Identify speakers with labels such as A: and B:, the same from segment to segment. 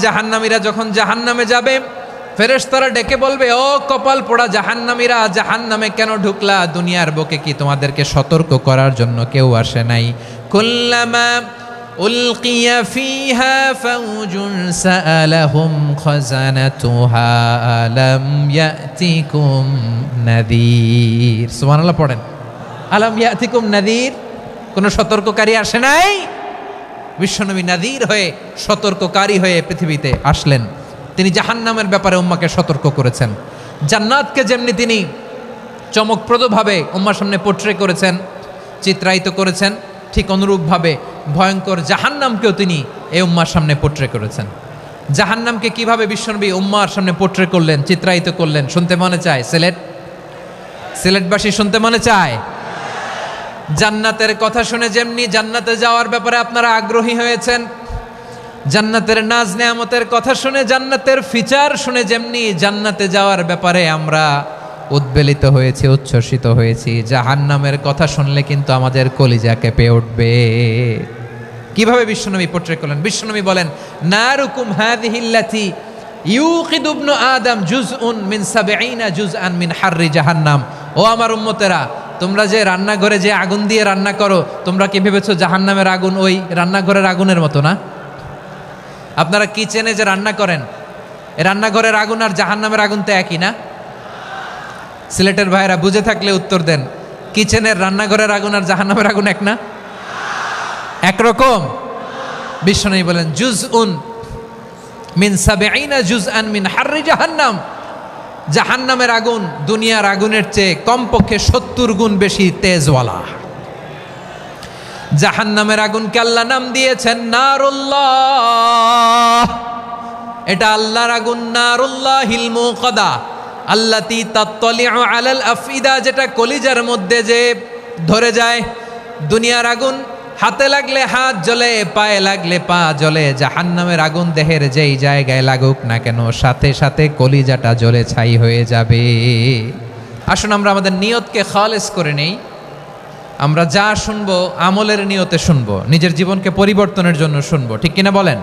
A: জাহান্নামীরা যখন জাহান্নামে যাবে, ফেরেশতারা ডেকে বলবে, ও কপাল পোড়া জাহান্নামীরা, জাহান্নামে কেন ঢুকলা? দুনিয়ার বুকে কি তোমাদেরকে সতর্ক করার জন্য কেউ আসে নাই? কুল্লামা উলকিয়া ফিহা ফাউজুন সাআলাহুম খাযানাতুহা আলাম ইয়াতিকুম নাযীর। সুবহানাল্লাহ পড়েন। আলাম ইয়াতিকুম নাযীর, কোন সতর্ককারী আসে নাই? বিশ্বনবী নাযীর হয়ে, সতর্ককারী হয়ে পৃথিবীতে আসলেন। তিনি জাহান্নামের ব্যাপারে উম্মাকে সতর্ক করেছেন। জান্নাতকে যেমনি তিনি চমকপ্রদভাবে উম্মার সামনে পোট্রে করেছেন, চিত্রায়িত করেছেন, ঠিক অনুরূপভাবে ভয়ঙ্কর জাহান্নামকেও তিনি এই উম্মার সামনে পোট্রে করেছেন। জাহান্নামকে কিভাবে বিশ্বনবী উম্মার সামনে পোট্রে করলেন, চিত্রায়িত করলেন, শুনতে মনে চায়? সিলেটবাসী শুনতে মনে চায়? জান্নাতের কথা শুনে যেমনি জান্নাতে যাওয়ার ব্যাপারে আপনারা আগ্রহী হয়েছেন, জান্নাতের নাজ নেয়ামতের কথা শুনে, জান্নাতের ফিচার শুনে যেমনি জান্নাতে যাওয়ার ব্যাপারে আমরা উদ্বেলিত হয়েছি, উচ্ছ্বসিত হয়েছি, জাহান্নামের কথা শুনলে কিন্তু আমাদের কলিজা কেঁপে উঠবে। কিভাবে বিশ্বনবী পোট্রে করলেন? বিশ্বনবী বলেন, নারুকুম হাযিহিল্লাতী ইউকিদু ইবনু আদম জুজউন মিন ৭০ জুজআন মিন হাররি জাহান্নাম। ও আমার উম্মতেরা, তোমরা যে রান্নাঘরে যে আগুন দিয়ে রান্না করো, তোমরা কি ভেবেছো জাহান্নামের আগুন ওই রান্নাঘরের আগুনের মতো না? আপনারা কিচেনে যে রান্না করেন, রান্নাঘরের আগুন আর জাহান্নামের আগুন তো একই না? সিলেটের ভাইরা বুঝে থাকলে উত্তর দেন। কিচেনের রান্নাঘরের আগুন আর জাহান্নামের আগুন এক না? একরকম? বিশ্বনবী বলেন, জুজউন মিন ৭০ জুজআন মিন হাররি জাহান্নাম। জাহান্নামের আগুন দুনিয়ার আগুনের চেয়ে কমপক্ষে ৭০ গুণ বেশি তেজওয়ালা। জাহান্নামের আগুনকে আল্লাহ নাম দিয়েছেন নারুল্লাহ। এটা আল্লাহর আগুন, নারুল্লাহিল মুকাদা আল্লাতী তাত্তালিউ আলাল আফইদা, যেটা কলিজার মধ্যে যে ধরে যায়। দুনিয়ার আগুন হাতে লাগলে হাত জ্বলে, পায়ে লাগলে পা জ্বলে। জাহান্নামের আগুন দেহের যেই জায়গায় লাগুক না কেন, সাথে সাথে কলিজাটা জ্বলে ছাই হয়ে যাবে। আসুন আমরা আমাদের নিয়তকে খালেস করে নেই। আমরা যা শুনবো আমলের নিয়তে শুনবো, নিজের জীবনকে পরিবর্তনের জন্য শুনবো, ঠিক কিনা বলেন?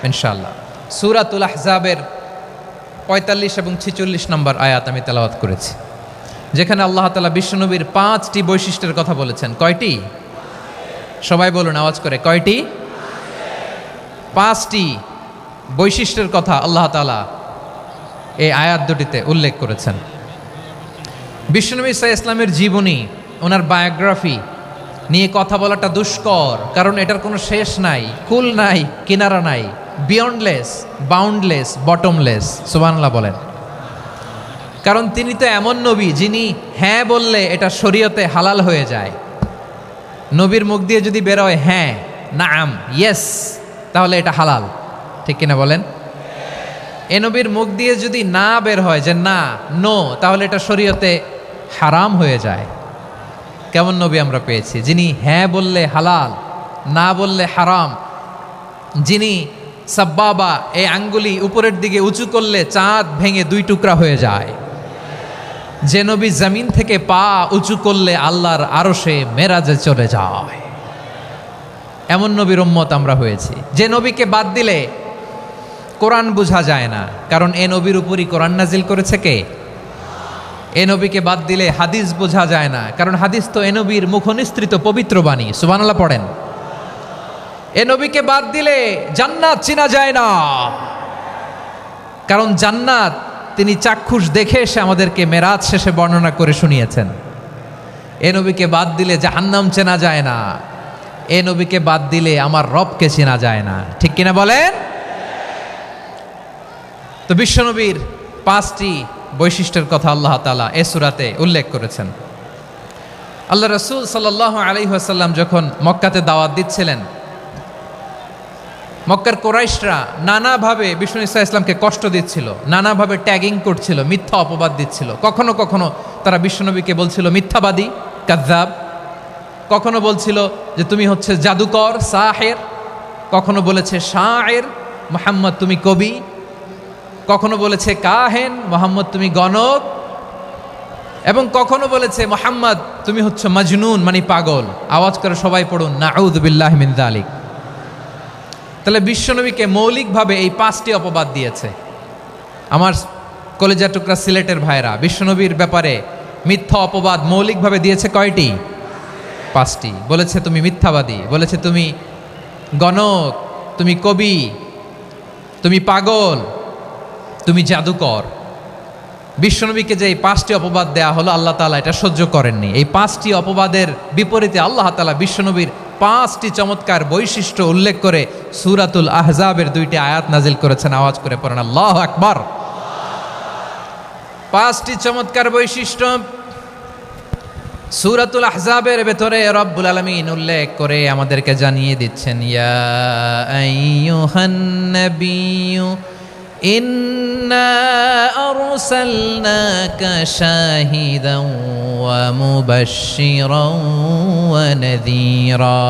A: ইনশাআল্লাহ। সূরাতুল আহজাবের ৪৫ এবং ৪৬ নম্বর আয়াত আমি তেলাওয়াত করেছি, যেখানে আল্লাহ তাআলা বিশ্বনবীর ৫টি বৈশিষ্ট্যের কথা বলেছেন। কয়টি? সবাই বলুন আওয়াজ করে, কয়টি? ৫টি বৈশিষ্ট্যের কথা আল্লাহ তাআলা এই আয়াত দুটিতে উল্লেখ করেছেন। বিশ্বনবী সাল্লাল্লাহু আলাইহি ওয়াসাল্লামের জীবনী, ওনার বায়োগ্রাফি নিয়ে কথা বলাটা দুষ্কর, কারণ এটার কোনো শেষ নাই, কুল নাই, কিনারা নাই, বিয়ন্ডলেস, বাউন্ডলেস, বটমলেস। সুবহানাল্লাহ বলেন। কারণ তিনি তো এমন নবী যিনি হ্যাঁ বললে এটা শরীয়তে হালাল হয়ে যায়। নবীর মুখ দিয়ে যদি বেরোয় হ্যাঁ, নাম, ইয়েস, তাহলে এটা হালাল, ঠিক কিনা বলেন? এ নবীর মুখ দিয়ে যদি না বের হয় যে না, নো, তাহলে এটা শরীয়তে হারাম হয়ে যায়। কেমন নবী আমরা পেয়েছি, যিনি হ্যাঁ বললে হালাল, না বললে হারাম, যিনি সাব্বাবা, এই আঙ্গুলি উপরের দিকে উঁচু করলে চাঁদ ভেঙে ২ টুকরা হয়ে যায়, যে নবী জমিন থেকে পা উঁচু করলে আল্লাহর আরশে মেরাজে চলে যায়। এমন নবীর উম্মত আমরা হয়েছি। যে নবীকে বাদ দিলে কোরআন বোঝা যায় না, কারণ এ নবীর উপরই কোরআন নাজিল করেছে কে? এ নবীকে বাদ দিলে হাদিস বোঝা যায় না, কারণ হাদিস তো এ নবীর মুখনিসৃত পবিত্র বাণী। সুবহানাল্লাহ পড়েন। এ নবীকে বাদ দিলে জান্নাত চিনা যায় না, কারণ জান্নাত তিনি চাক্ষুষ দেখে এসে আমাদেরকে মেরাজ শেষে বর্ণনা করে শুনিয়েছেন। এ নবীকে বাদ দিলে জাহান্নাম চেনা যায় না, এ নবীকে বাদ দিলে আমার রবকে চেনা যায় না, ঠিক কিনা বলেন? তো বিশ্বনবীর ৫টি বৈশিষ্ট্যের কথা আল্লাহ তাআলা এ সূরাতে উল্লেখ করেছেন। আল্লাহ রাসূল সাল্লাল্লাহু আলাইহি ওয়াসাল্লাম যখন মক্কাতে দাওয়াত দিচ্ছিলেন, মক্কার কুরাইশরা নানাভাবে বিষ্ণু ঈসা ইসলামকে কষ্ট দিচ্ছিল, নানাভাবে ট্যাগিং করছিল, মিথ্যা অপবাদ দিচ্ছিল। কখনো কখনো তারা বিশ্বনবীকে বলছিল মিথ্যাবাদী, কাযযাব। কখনো বলছিল যে তুমি হচ্ছে জাদুকর, সাহের। কখনো বলেছে শায়ের, মুহাম্মদ তুমি কবি। কখনো বলেছে কাহেন, মুহাম্মদ তুমি গণক। এবং কখনো বলেছে মুহাম্মদ তুমি হচ্ছে মাজনুন, মানে পাগল। আওয়াজ করে সবাই পড়ুন নাউযু বিল্লাহি মিন যালিক। তাহলে বিশ্বনবীকে মৌলিকভাবে এই 5টি অপবাদ দিয়েছে। আমার কলেজা টুকরা সিলেটের ভাইরা, বিশ্বনবীর ব্যাপারে মিথ্যা অপবাদ মৌলিকভাবে দিয়েছে কয়টি? 5টি। বলেছে তুমি মিথ্যাবাদী, বলেছে তুমি গণক, তুমি কবি, তুমি পাগল, তুমি জাদুকর। বিশ্বনবীকে যে এই 5টি অপবাদ দেয়া হলো, আল্লাহ তাআলা এটা সহ্য করেননি। এই 5টি অপবাদের বিপরীতে আল্লাহ তাআলা বিশ্বনবীর 5টি চমৎকার বৈশিষ্ট্য উল্লেখ করে সূরাতুল আহজাবের 2টি আয়াত নাজিল করেছেন। আওয়াজ করে পড়েন আল্লাহু আকবার। 5টি চমৎকার বৈশিষ্ট্য সূরাতুল আহজাবের ভেতরে রব্বুল আলামিন উল্লেখ করে আমাদেরকে জানিয়ে দিচ্ছেন, ইয়া আইয়ুহান নাবিয়্যু ইন্না আরসালনাকা শাহিদান ওয়া মুবাশশিরান ওয়া নাযীরা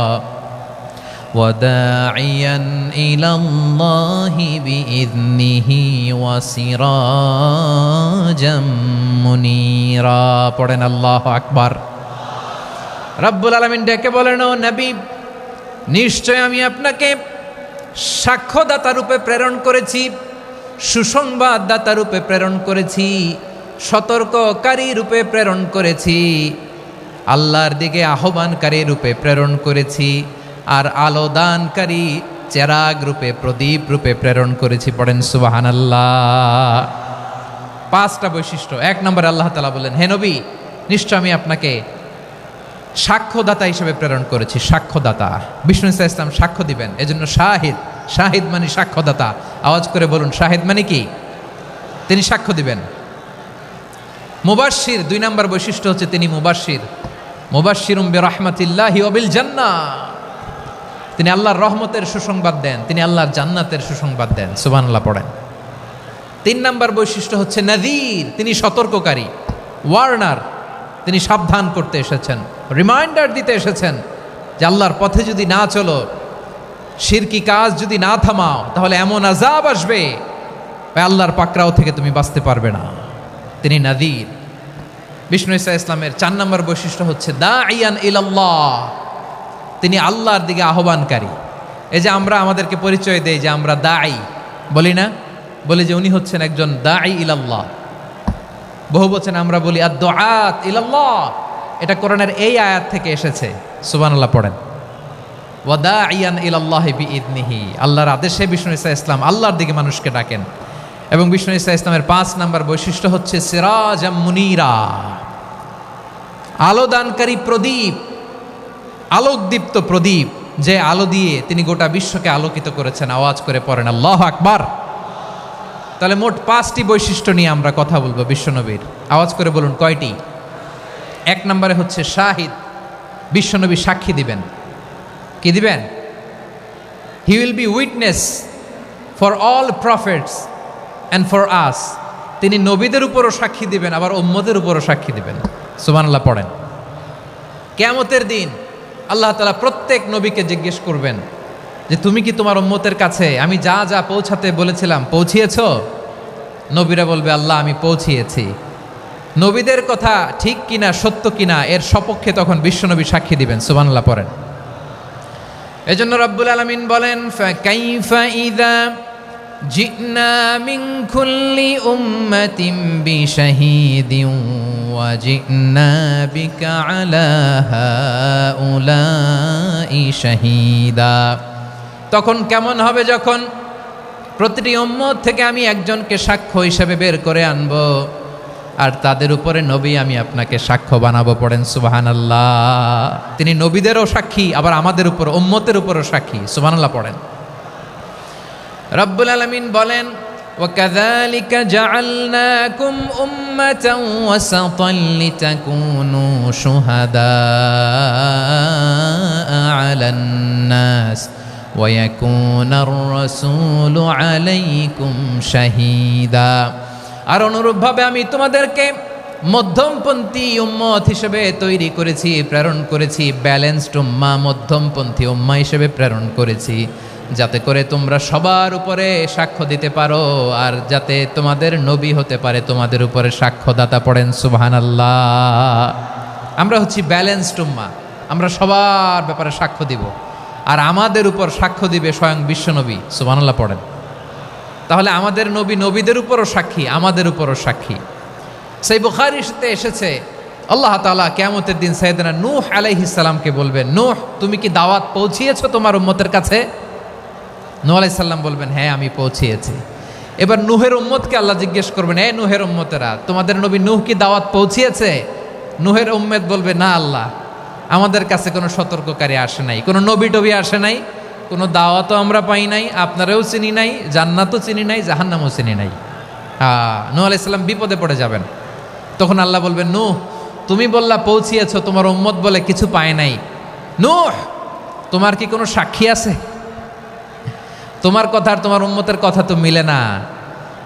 A: ওয়া দাঈয়ান ইলাল্লাহি বিইذনিহি ওয়া সিরাজাম মুনীরা। পড়েন আল্লাহু আকবার। রব্বুল আলামিন ডেকে বলেন, ও নবী, নিশ্চয় আমি আপনাকে সাক্ষ্যদাতা রূপে প্রেরণ করেছি, সুসংবাদদাতা রূপে প্রেরণ করেছি, সতর্ককারী রূপে প্রেরণ করেছি, আল্লাহর দিকে আহ্বানকারী রূপে প্রেরণ করেছি, আর আলোদানকারী চেরাগ রূপে, প্রদীপ রূপে প্রেরণ করেছি। পড়েন সুবহানাল্লাহ। 5টা বৈশিষ্ট্য। 1 নম্বরে আল্লাহ তাআলা বলেন, হে নবী, নিশ্চয় আমি আপনাকে সাক্ষ্যদাতা হিসেবে প্রেরণ করেছি। সাক্ষ্যদাতা, বিষ্ণু ইসা ইসলাম সাক্ষ্য দিবেন, এজন্য শাহিদ। শাহিদ মানে সাক্ষ্যদাতা। আওয়াজ করে বলুন, শাহিদ মানে কি? তিনি সাক্ষ্য দিবেন। মুবাশশির, 2 নম্বর বৈশিষ্ট্য হচ্ছে তিনি মুবাশশির। মুবাশশিরুম বিরাহমাতিল্লাহি ওয়া বিল জান্নাহ, তিনি আল্লাহর রহমতের সুসংবাদ দেন, তিনি আল্লাহর জান্নাতের সুসংবাদ দেন। সুবহানাল্লাহ পড়েন। 3 নম্বর বৈশিষ্ট্য হচ্ছে নাযীর, তিনি সতর্ককারী, ওয়ার্নার, তিনি সাবধান করতে এসেছেন, রিমাইন্ডার দিতে এসেছেন যে আল্লাহর পথে যদি না চলো, শিরকি কাজ যদি না থামাও, তাহলে এমন আযাব আসবে আল্লাহর পাকড়াও থেকে তুমি বাঁচতে পারবে না। তিনি নাযীর। বিষ্ণু ইসা ইসলামের 4 নম্বর বৈশিষ্ট্য হচ্ছে দাঈয়ান ইলাল্লাহ, তিনি আল্লাহর দিকে আহ্বানকারী। এই যে আমরা আমাদেরকে পরিচয় দেই যে আমরা দাঈ, বলি না? বলি যে উনি হচ্ছেন একজন দাঈ ইলাল্লাহ। বহু বচন আমরা বলি আদ-দুআত ইলাল্লাহ। এটা কোরআনের এই আয়াত থেকে এসেছে। সুবহানাল্লাহ পড়েন। ওয়া দাঈয়ান ইলাল্লাহি বিইذনিহি, আল্লাহর আদেশে বিষ্ণু ইসা ইসলাম আল্লাহর দিকে মানুষকে ডাকেন। এবং বিষ্ণু ইসা ইসলামের 5 নম্বর বৈশিষ্ট্য হচ্ছে সিরাজাম মুনীরা, আলোদানকারী প্রদীপ, আলোকদীপ্ত প্রদীপ, যে আলো দিয়ে তিনি গোটা বিশ্বকে আলোকিত করেছেন। আওয়াজ করে পড়েন আল্লাহু আকবার। তাহলে মোট 5টি বৈশিষ্ট্য নিয়ে আমরা কথা বলবো বিশ্বনবীর। আওয়াজ করে বলুন কয়টি? 1 নম্বরে হচ্ছে শাহিদ, বিশ্বনবী সাক্ষী দিবেন। কি দিবেন? He will be witness for all prophets and for us. তিনি নবীদের উপরও সাক্ষী দিবেন, আবার উম্মতের উপরও সাক্ষী দিবেন। সুবহানাল্লাহ পড়েন। কিয়ামতের দিন আল্লাহ তাআলা প্রত্যেক নবীকে জিজ্ঞেস করবেন যে তুমি কি তোমার উম্মতের কাছে আমি যা যা পৌঁছাতে বলেছিলাম পৌঁছিয়েছ? নবীরা বলবে আল্লাহ আমি পৌঁছিয়েছি। নবীদের কথা ঠিক কিনা, সত্য কিনা, এর সপক্ষে তখন বিশ্বনবী সাক্ষী দিবেন। সুবহানাল্লাহ পড়েন। এজন্য রব্বুল আলামিন বলেন, ফাকাইফা ইযা জি'না মিন কুল্লি উম্মাতিন বিশাহীদিন ওয়া জি'না বিকা আলা হাউলাই শাহীদা। তখন কেমন হবে যখন প্রতিটি উম্মত থেকে আমি একজনকে সাক্ষ্য হিসেবে বের করে আনব, আর তাদের উপরে নবী আমি আপনাকে সাক্ষ্য বানাবো। পড়েন সুবহানাল্লাহ। তিনি নবীদেরও সাক্ষী, আবার আমাদের উপর উম্মতের উপরও সাক্ষী। সুবহানাল্লাহ পড়েন। রব্বুল আলামিন বলেন, وَكَذَلِكَ جَعَلْنَاكُمْ أُمَّةً وَسَطًا لِتَكُونُوا شُهَدَاءَ عَلَى النَّاسِ وَيَكُونَ الرَّسُولُ عَلَيْكُمْ شَهِيدًا। আর অনুরূপভাবে আমি তোমাদেরকে মধ্যমপন্থী উম্মত হিসেবে তৈরি করেছি, প্রেরণ করেছি। ব্যালেন্সড উম্মাহ, মধ্যমপন্থী উম্মাহ হিসেবে প্রেরণ করেছি, যাতে করে তোমরা সবার উপরে সাক্ষ্য দিতে পারো, আর যাতে তোমাদের নবী হতে পারে তোমাদের উপরে সাক্ষ্যদাতা। পড়েন সুবহানাল্লাহ। আমরা হচ্ছি ব্যালেন্সড উম্মাহ, আমরা সবার ব্যাপারে সাক্ষ্য দিব। আর আমাদের উপর সাক্ষ্য দিবে স্বয়ং বিশ্বনবী। সুবহানাল্লাহ পড়েন। তাহলে আমাদের নবী নবীদের উপরও সাক্ষী, আমাদের উপরও সাক্ষী। সেই বুখারীতে এসেছে আল্লাহ তাআলা কিয়ামতের দিন সাইয়েদনা নূহ আলাইহিস সালামকে বলবেন, নূহ তুমি কি দাওয়াত পৌঁছিয়েছো তোমার উম্মতের কাছে? নূহ আলাইহিস সালাম বলবেন, হ্যাঁ আমি পৌঁছিয়েছি। এবার নূহের উম্মতকে আল্লাহ জিজ্ঞেস করবেন, এ নূহের উম্মতেরা, তোমাদের নবী নূহ কি দাওয়াত পৌঁছিয়েছে? নূহের উম্মত বলবে, না আল্লাহ, আমাদের কাছে কোনো সতর্ককারী আসে নাই, কোনো নবী টবি আসে নাই, কোনো দাওয়াতও আমরা পাই নাই, আপনারাও চিনি নাই, জান্নাতও চিনি নাই, জাহান্নামও চিনি নাই। নূহ আলাইহিস সালাম বিপদে পড়ে যাবেন। তখন আল্লাহ বলবেন, নূহ তুমি বললা পৌঁছিয়েছো, তোমার উম্মত বলে কিছু পায় নাই। নূহ তোমার কি কোনো সাক্ষী আছে? তোমার কথা আর তোমার উম্মতের কথা তো মিলে না।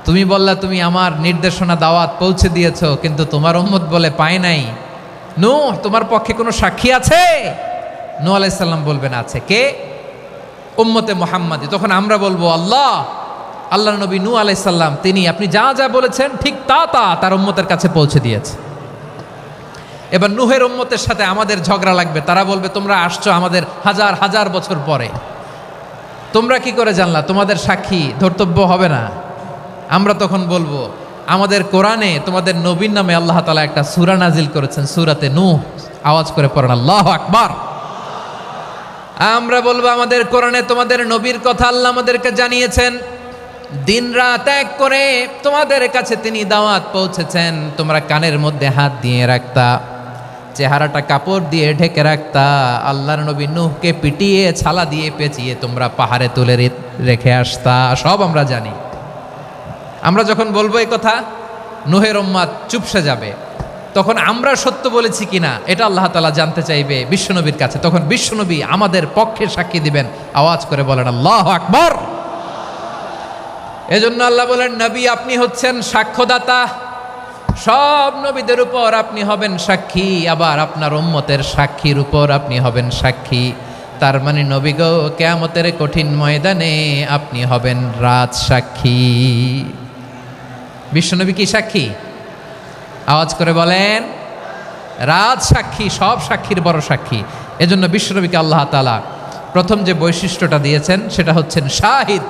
A: তুমি বললা তুমি আমার নির্দেশনা দাওয়াত পৌঁছে দিয়েছো, কিন্তু তোমার উম্মত বলে পায় নাই। নূহ তোমার পক্ষে কোনো সাক্ষী আছে? নূহ আলাইহিস সালাম বলবেন, আছে। কে? উম্মতে মুহাম্মাদি। তখন আমরা বলবো, আল্লাহ, আল্লাহর নবী নূহ আলাইহিস সালাম তিনি আপনি যা যা বলেছেন ঠিক তা তার উম্মতের কাছে পৌঁছে দিয়েছে। এবার নূহের উম্মতের সাথে আমাদের ঝগড়া লাগবে। তারা বলবে, তোমরা আসছো আমাদের হাজার হাজার বছর পরে, তোমরা কি করে জানলা? তোমাদের সাক্ষী ধর্তব্য হবে না? আমরা তখন বলবো, আমাদের কোরআনে তোমাদের নবীর নামে আল্লাহ তাআলা একটা সূরা নাজিল করেছেন, সূরাতে নূহ। আওয়াজ করে পড়েন আল্লাহু আকবার। আমরা বলবো, আমাদের কোরআনে তোমাদের নবীর কথা আল্লাহ আমাদেরকে জানিয়েছেন, দিন রাত এক করে তোমাদের কাছে তিনি দাওয়াত পৌঁছেছেন। তোমরা কানের মধ্যে হাত দিয়ে রাখতা, চেহারাটা কাপড় দিয়ে ঢেকে রাখতা, আল্লাহর নবী নূহকে পিটিয়ে ছালা দিয়ে পেঁচিয়ে তোমরা পাহাড়ে তুলে রেখে আসতা, সব আমরা জানি। আমরা যখন বলবো এই কথা, নূহের উম্মত চুপসে যাবে। তখন আমরা সত্য বলেছি কিনা এটা আল্লাহ তাআলা জানতে চাইবে বিশ্বনবীর কাছে। তখন বিশ্বনবী আমাদের পক্ষে সাক্ষী দিবেন। আওয়াজ করে বলেন আল্লাহু আকবার। এজন্য আল্লাহ বলেন, নবী আপনি হচ্ছেন সাক্ষ্যদাতা, সব নবীদের উপর আপনি হবেন সাক্ষী, আবার আপনার উম্মতের সাক্ষীর উপর আপনি হবেন সাক্ষী। তার মানে নবী গো, কিয়ামতের কঠিন ময়দানে আপনি হবেন রাজ সাক্ষী। বিশ্বনবী কি সাক্ষী? আওয়াজ করে বলেন, রাজ সাক্ষী, সব সাক্ষীর বড় সাক্ষী। এজন্য বিশ্বনবীকে আল্লাহ তাআলা প্রথম যে বৈশিষ্ট্যটা দিয়েছেন সেটা হচ্ছেন শাহিদ।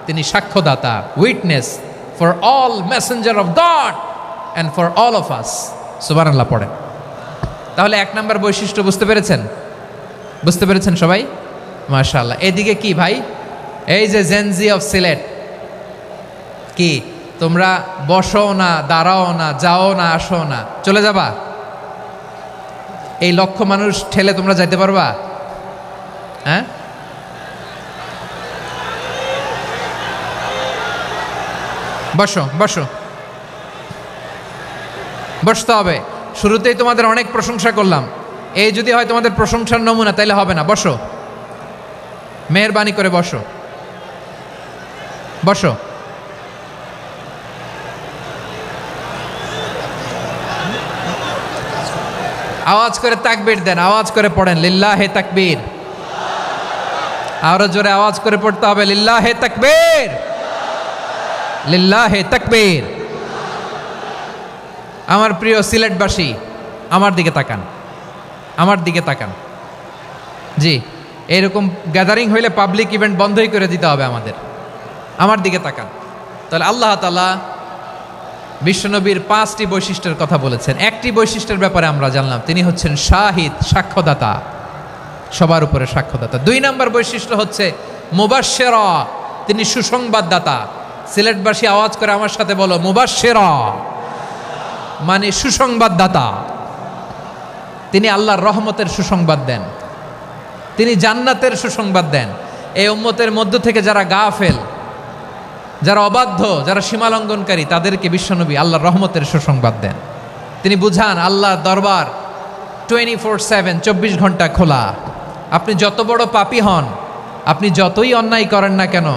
A: তিনি সাক্ষ্যদাতা, witness for all messenger of God and for all of us. সুবহানাল্লাহ পড়েন। তাহলে এক নাম্বার বৈশিষ্ট্য বুঝতে পেরেছেন? বুঝতে পেরেছেন সবাই? মাশাআল্লাহ। এদিকে কি ভাই, এই যে জেনজি অফ সিলেট, কি তোমরা বসো না, দাঁড়াও না, যাও না, আসো না, চলে যাবা? এই লক্ষ মানুষ ঠেলে তোমরা যাইতে পারবা? হ্যাঁ, বসো বসো, বসতে হবে। শুরুতেই তোমাদের অনেক প্রশংসা করলাম, এই যদি হয় তোমাদের প্রশংসার নমুনা, তাইলে হবে না। বসো, মেহেরবানি করে বসো, বসো। আওয়াজ করে তাকবীর দেন, আওয়াজ করে পড়েন লিল্লাহে তাকবীর। আরো জোরে আওয়াজ করে পড়তে হবে, লিল্লাহে তাকবীর, লিল্লাহে তাকবীর। আমার প্রিয় সিলেটবাসী, আমার দিকে তাকান, আমার দিকে তাকান। জি, এরকম গ্যাদারিং হইলে পাবলিক ইভেন্ট বন্ধই করে দিতে হবে আমাদের। আমার দিকে তাকান। তাহলে আল্লাহ তাআলা বিশ্বনবীর 5টি বৈশিষ্ট্যের কথা বলেছেন। একটি বৈশিষ্ট্যের ব্যাপারে আমরা জানলাম, তিনি হচ্ছেন শাহিদ, সাক্ষ্যদাতা, সবার উপরে সাক্ষ্যদাতা। 2 নম্বর বৈশিষ্ট্য হচ্ছে মুবাশশিরা, তিনি সুসংবাদদাতা। সিলেটবাসী আওয়াজ করে আমার সাথে বলো, মুবাশশিরা মানে সুসংবাদদাতা। তিনি আল্লাহর রহমতের সুসংবাদ দেন, তিনি জান্নাতের সুসংবাদ দেন। এই উম্মতের মধ্য থেকে যারা গাফেল, যারা অবাধ্য, যারা সীমালঙ্ঘনকারী, তাদেরকে বিশ্বনবী আল্লাহর রহমতের সুসংবাদ দেন। তিনি বুঝান আল্লাহর দরবার 24/7, 24 ঘন্টা খোলা। আপনি যত বড় পাপী হন, আপনি যতই অন্যায় করেন না কেন,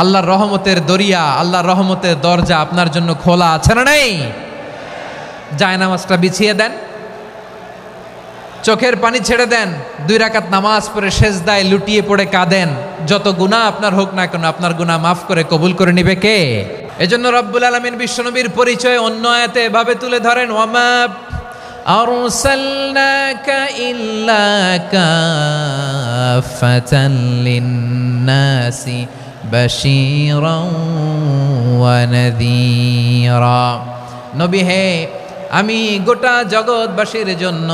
A: আল্লাহর রহমতের দরিয়া, আল্লাহর রহমতের দরজা আপনার জন্য খোলা আছে না নেই? জায়নামাজটা বিছিয়ে দেন, চোখের পানি ছেড়ে দেন, 2 রাকাত নামাজ পড়ে সেজদায় লুটিয়ে পড়ে কাঁদেন। যত গুনাহ আপনার হোক না কেন, আপনার গুনাহ মাফ করে কবুল করে নিবে কে? এজন্য রব্বুল আলামিন বিশ্বনবীর পরিচয় অন্য আয়াতে এভাবে তুলে ধরেন, আরসালনাকা ইল্লা কাফাতান লিন্নাসি বাশীরাও ওয়া নাযীরা। নবী হে, আমি গোটা জগৎবাসীর জন্য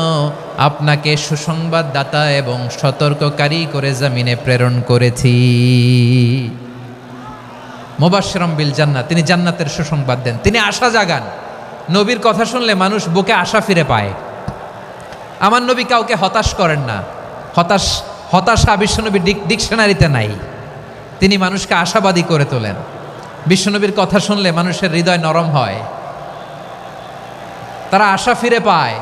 A: আপনাকে সুসংবাদদাতা এবং সতর্ককারী করে জমিনে প্রেরণ করেছি। মুবাশশিরাম বিল জান্নাত, তিনি জান্নাতের সুসংবাদ দেন, তিনি আশা জাগান। নবীর কথা শুনলে মানুষ বুকে আশা ফিরে পায়। আমার নবী কাউকে হতাশ করেন না। হতাশা বিশ্বনবীর ডিকশনারিতে নাই। তিনি মানুষকে আশাবাদী করে তোলেন। বিশ্বনবীর কথা শুনলে মানুষের হৃদয় নরম হয়, তারা আশা ফিরে পায়।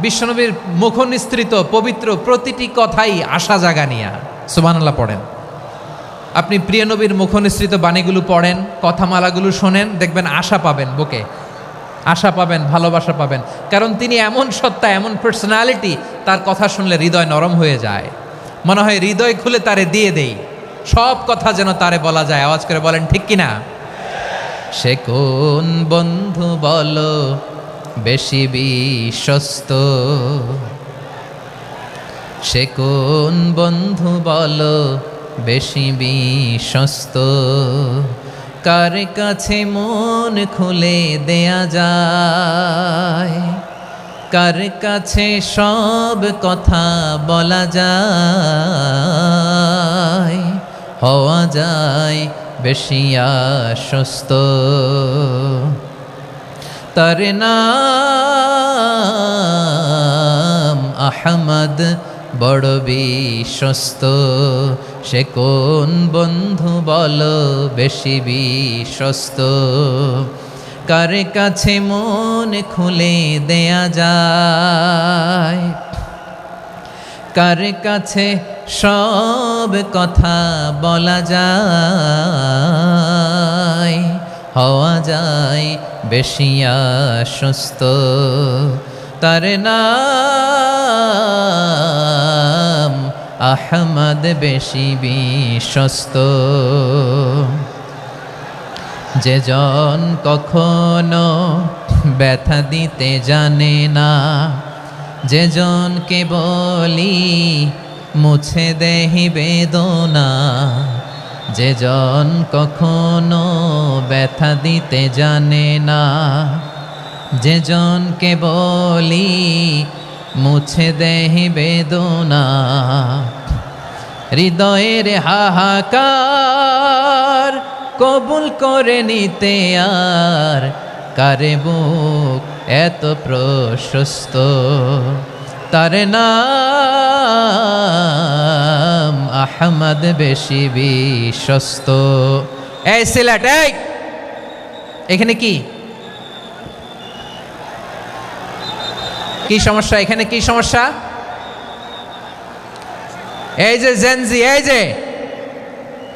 A: বিশ্বনবীর মুখনিসৃত পবিত্র প্রতিটি কথাই আশা জাগানিয়া। সুবহানাল্লাহ পড়েন। আপনি প্রিয় নবীর মুখনিসৃত বাণীগুলো পড়েন, কথামালাগুলো শোনেন, দেখবেন আশা পাবেন, বুকে আশা পাবেন, ভালোবাসা পাবেন। কারণ তিনি এমন সত্তা, এমন পার্সোনালিটি, তার কথা শুনলে হৃদয় নরম হয়ে যায়। মনে হয় হৃদয় খুলে তারে দিয়ে দেই, সব কথা যেন তারে বলা যায়। আওয়াজ করে বলেন ঠিক কিনা? সে কোন বন্ধু বলো বেশি বিশ্বস্ত, সে কোন বন্ধু বলো বেশি বিশ্বস্ত, কার কাছে মন খুলে দেয়া যায়, কার কাছে সব কথা বলা যায়, হওয়া যায় বেশি আশ্বস্ত। তার নাম আহমদ, বড় বিশ্বস্ত। সে কোন বন্ধু বলো বেশি বিশ্বস্ত, কার কাছে মন খুলে দেয়া যায়, কার কাছে সব কথা বলা যায়, হওয়া যায় বেশি আশ্বস্ত। তার নাম আহমদ, বেশি বিশ্বস্ত। যে জন কখনো ব্যথা দিতে জানে না, যে জনকে বলি মুছে দেহি বেদনা, যে জন কখনো ব্যথা দিতে জানে না, যে জনকে বলি মুছে দেহি বেদনা, হৃদয়ের হাহাকার কবুল করে নিতে আর কারে বুক এত প্রশস্ত। তার নাম আহমদ, বেশি বিশ্বস্ত। এই সিলেট, এই এখানে কি কি সমস্যা? এখানে কি সমস্যা? এই যে জেনজি, এই যে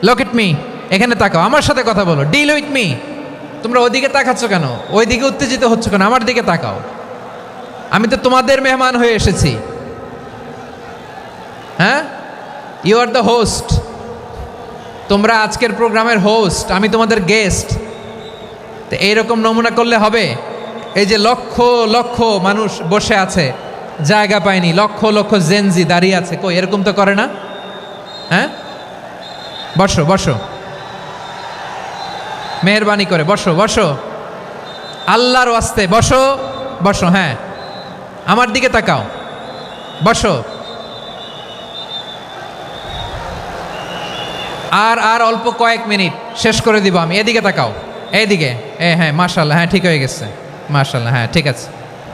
A: লুক এট মি, এখানে তাকাও, আমার সাথে কথা বলো, ডিল উইথ মি। তোমরা ওইদিকে তাকাচ্ছ কেন? ওইদিকে উত্তেজিত হচ্ছ কেন? আমার দিকে তাকাও। আমি তো তোমাদের মেহমান হয়ে এসেছি। হ্যাঁ, ইউ আর দ্য হোস্ট। তোমরা আজকের প্রোগ্রামের হোস্ট, আমি তোমাদের গেস্ট। তো এইরকম নমুনা করলে হবে? এই যে লক্ষ লক্ষ মানুষ বসে আছে, জায়গা পায়নি, লক্ষ লক্ষ জেনজি দাঁড়িয়ে আছে, কই এরকম তো করে না? হ্যাঁ, বসো বসো, মেহরবানি করে বসো বসো, আল্লাহর ওয়াস্তে বসো বসো। হ্যাঁ, আমার দিকে তাকাও, বসো। আর অল্প কয়েক মিনিট, শেষ করে দিব আমি। এদিকে তাকাও, এইদিকে। হ্যাঁ, মাশাআল্লাহ, হ্যাঁ ঠিক হয়ে গেছে, মাশাআল্লাহ, হ্যাঁ ঠিক আছে,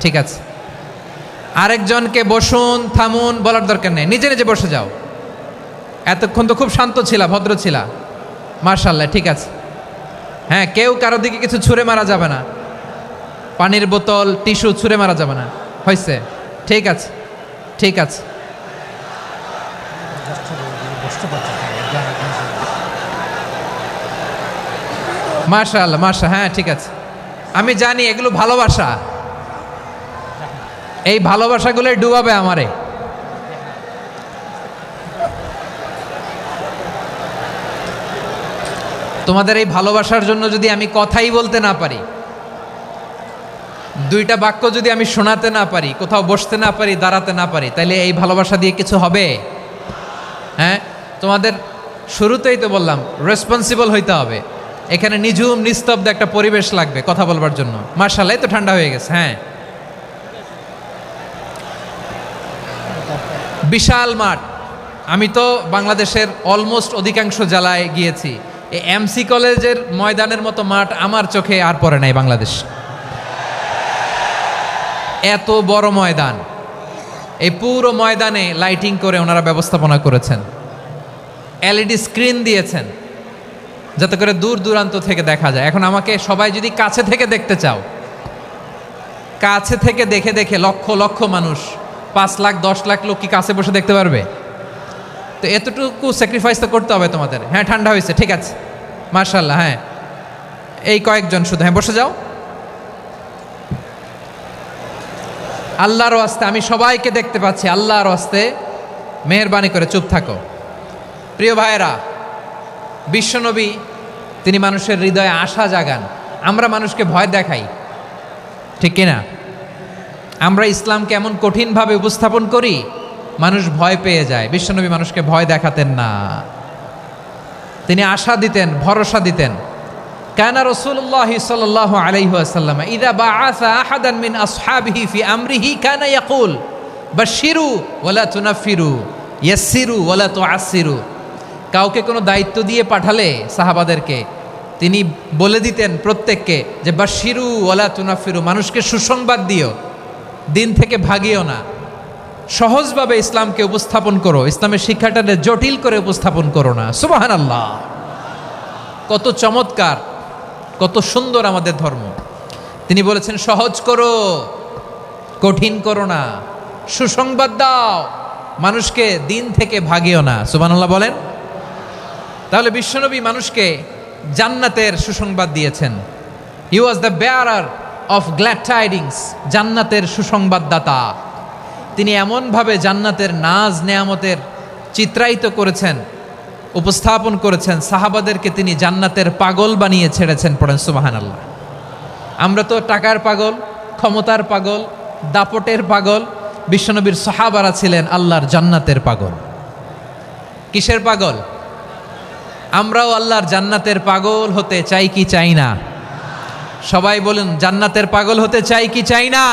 A: ঠিক আছে। আরেকজনকে বসুন, থামুন বলার দরকার নেই, নিজে নিজে বসে যাও। এতক্ষণ তো খুব শান্ত ছিলা, ভদ্র ছিলা, মাশাআল্লাহ, ঠিক আছে। হ্যাঁ, কেউ কারো দিকে কিছু ছুঁড়ে মারা যাবে না, পানির বোতল, টিস্যু ছুঁড়ে মারা যাবে না। হয়েছে, ঠিক আছে, ঠিক আছে। মাশাআল্লাহ, মাশাআল্লাহ, হ্যাঁ ঠিক আছে। আমি জানি এগুলো ভালোবাসা, এই ভালোবাসাগুলোই ডুবাবে আমারে। তোমাদের এই ভালোবাসার জন্য যদি আমি কথাই বলতে না পারি, দুইটা বাক্য যদি আমি শোনাতে না পারি, কোথাও বসতে না পারি, দাঁড়াতে না পারি, তাইলে এই ভালোবাসা দিয়ে কিছু হবে? হ্যাঁ, তোমাদের শুরুতেই তো বললাম রেসপন্সিবল হইতে হবে। এখানে নিঝুম নিস্তব্ধ একটা পরিবেশ লাগবে কথা বলবার জন্য। মার্শাল্লাহ, তো ঠান্ডা হয়ে গেছে। হ্যাঁ, বিশাল মাঠ। আমি তো বাংলাদেশের অলমোস্ট অধিকাংশ জেলায় গিয়েছি। এই এমসি কলেজের ময়দানের মতো মাঠ আমার চোখে আর পড়ে নাই বাংলাদেশ। এত বড় ময়দান, এই পুরো ময়দানে লাইটিং করে ওনারা ব্যবস্থাপনা করেছেন, এলইডি স্ক্রিন দিয়েছেন যাতে করে দূর দূরান্ত থেকে দেখা যায়। এখন আমাকে সবাই যদি কাছে থেকে দেখতে চাও, কাছে থেকে দেখে দেখে লক্ষ লক্ষ মানুষ, 5 লাখ 10 লাখ লোক কি কাছে বসে দেখতে পারবে? তো এতটুকু স্যাক্রিফাইস তো করতে হবে তোমাদের। হ্যাঁ, ঠান্ডা হয়েছে, ঠিক আছে, মার্শাল্লাহ। হ্যাঁ, এই কয়েকজন শুধু, হ্যাঁ বসে যাও। আল্লাহর ওয়াস্তে আমি সবাইকে দেখতে পাচ্ছি, আল্লাহর ওয়াস্তে মেহেরবানি করে চুপ থাকো। প্রিয় ভাইয়েরা, বিশ্বনবী তিনি মানুষের হৃদয়ে আশা জাগান। আমরা মানুষকে ভয় দেখাই, ঠিক কিনা? আমরা ইসলামকে এমন কঠিনভাবে উপস্থাপন করি, মানুষ ভয় পেয়ে যায়। বিশ্বনবী মানুষকে ভয় দেখাতেন না, তিনি আশা দিতেন, ভরসা দিতেন। কানা রাসূলুল্লাহ সাল্লাল্লাহু আলাইহি ওয়াসাল্লাম ইযা বাআসা আহাদান মিন আসহাবিহি ফি আমরিহি কানা ইয়াকুল বাশশিরু ওয়ালা তুনাফিরু ইয়াসসিরু ওয়ালা তুআসসিরু। কাউকে কোনো দায়িত্ব দিয়ে পাঠালে সাহাবাদেরকে তিনি বলে দিতেন প্রত্যেককে যে বাশশিরু ওয়ালা তুনাফিরু, মানুষকে সুসংবাদ দিও, দিন থেকে ভাগিও না, সহজভাবে ইসলামকে উপস্থাপন করো, ইসলামের শিক্ষাটাকে জটিল করে উপস্থাপন করো না। সুবহানাল্লাহ, কত চমৎকার, কত সুন্দর আমাদের ধর্ম। তিনি বলেছেন সহজ করো, কঠিন করো না, সুসংবাদ দাও, মানুষকে দিন থেকে ভাগিও না। সুবহানাল্লাহ বলেন। তাহলে বিশ্বনবী মানুষকে জান্নাতের সুসংবাদ দিয়েছেন। He was the bearer of glad tidings, জান্নাতের সুসংবাদদাতা। তিনি এমনভাবে জান্নাতের নাজ নেয়ামতের চিত্রায়িত করেছেন, উপস্থাপন করেছেন, সাহাবাদেরকে তিনি জান্নাতের পাগল বানিয়ে ছেড়েছেন। পড়েন সুবহানাল্লাহ। আমরা তো টাকার পাগল, ক্ষমতার পাগল, দাপটের পাগল। বিশ্বনবীর সাহাবারা ছিলেন আল্লাহর জান্নাতের পাগল। কিসের পাগল? আমরাও আল্লাহর জান্নাতের পাগল হতে চাই কি চাই না? সবাই বলুন, জান্নাতের পাগল হতে চাই কি চাই না?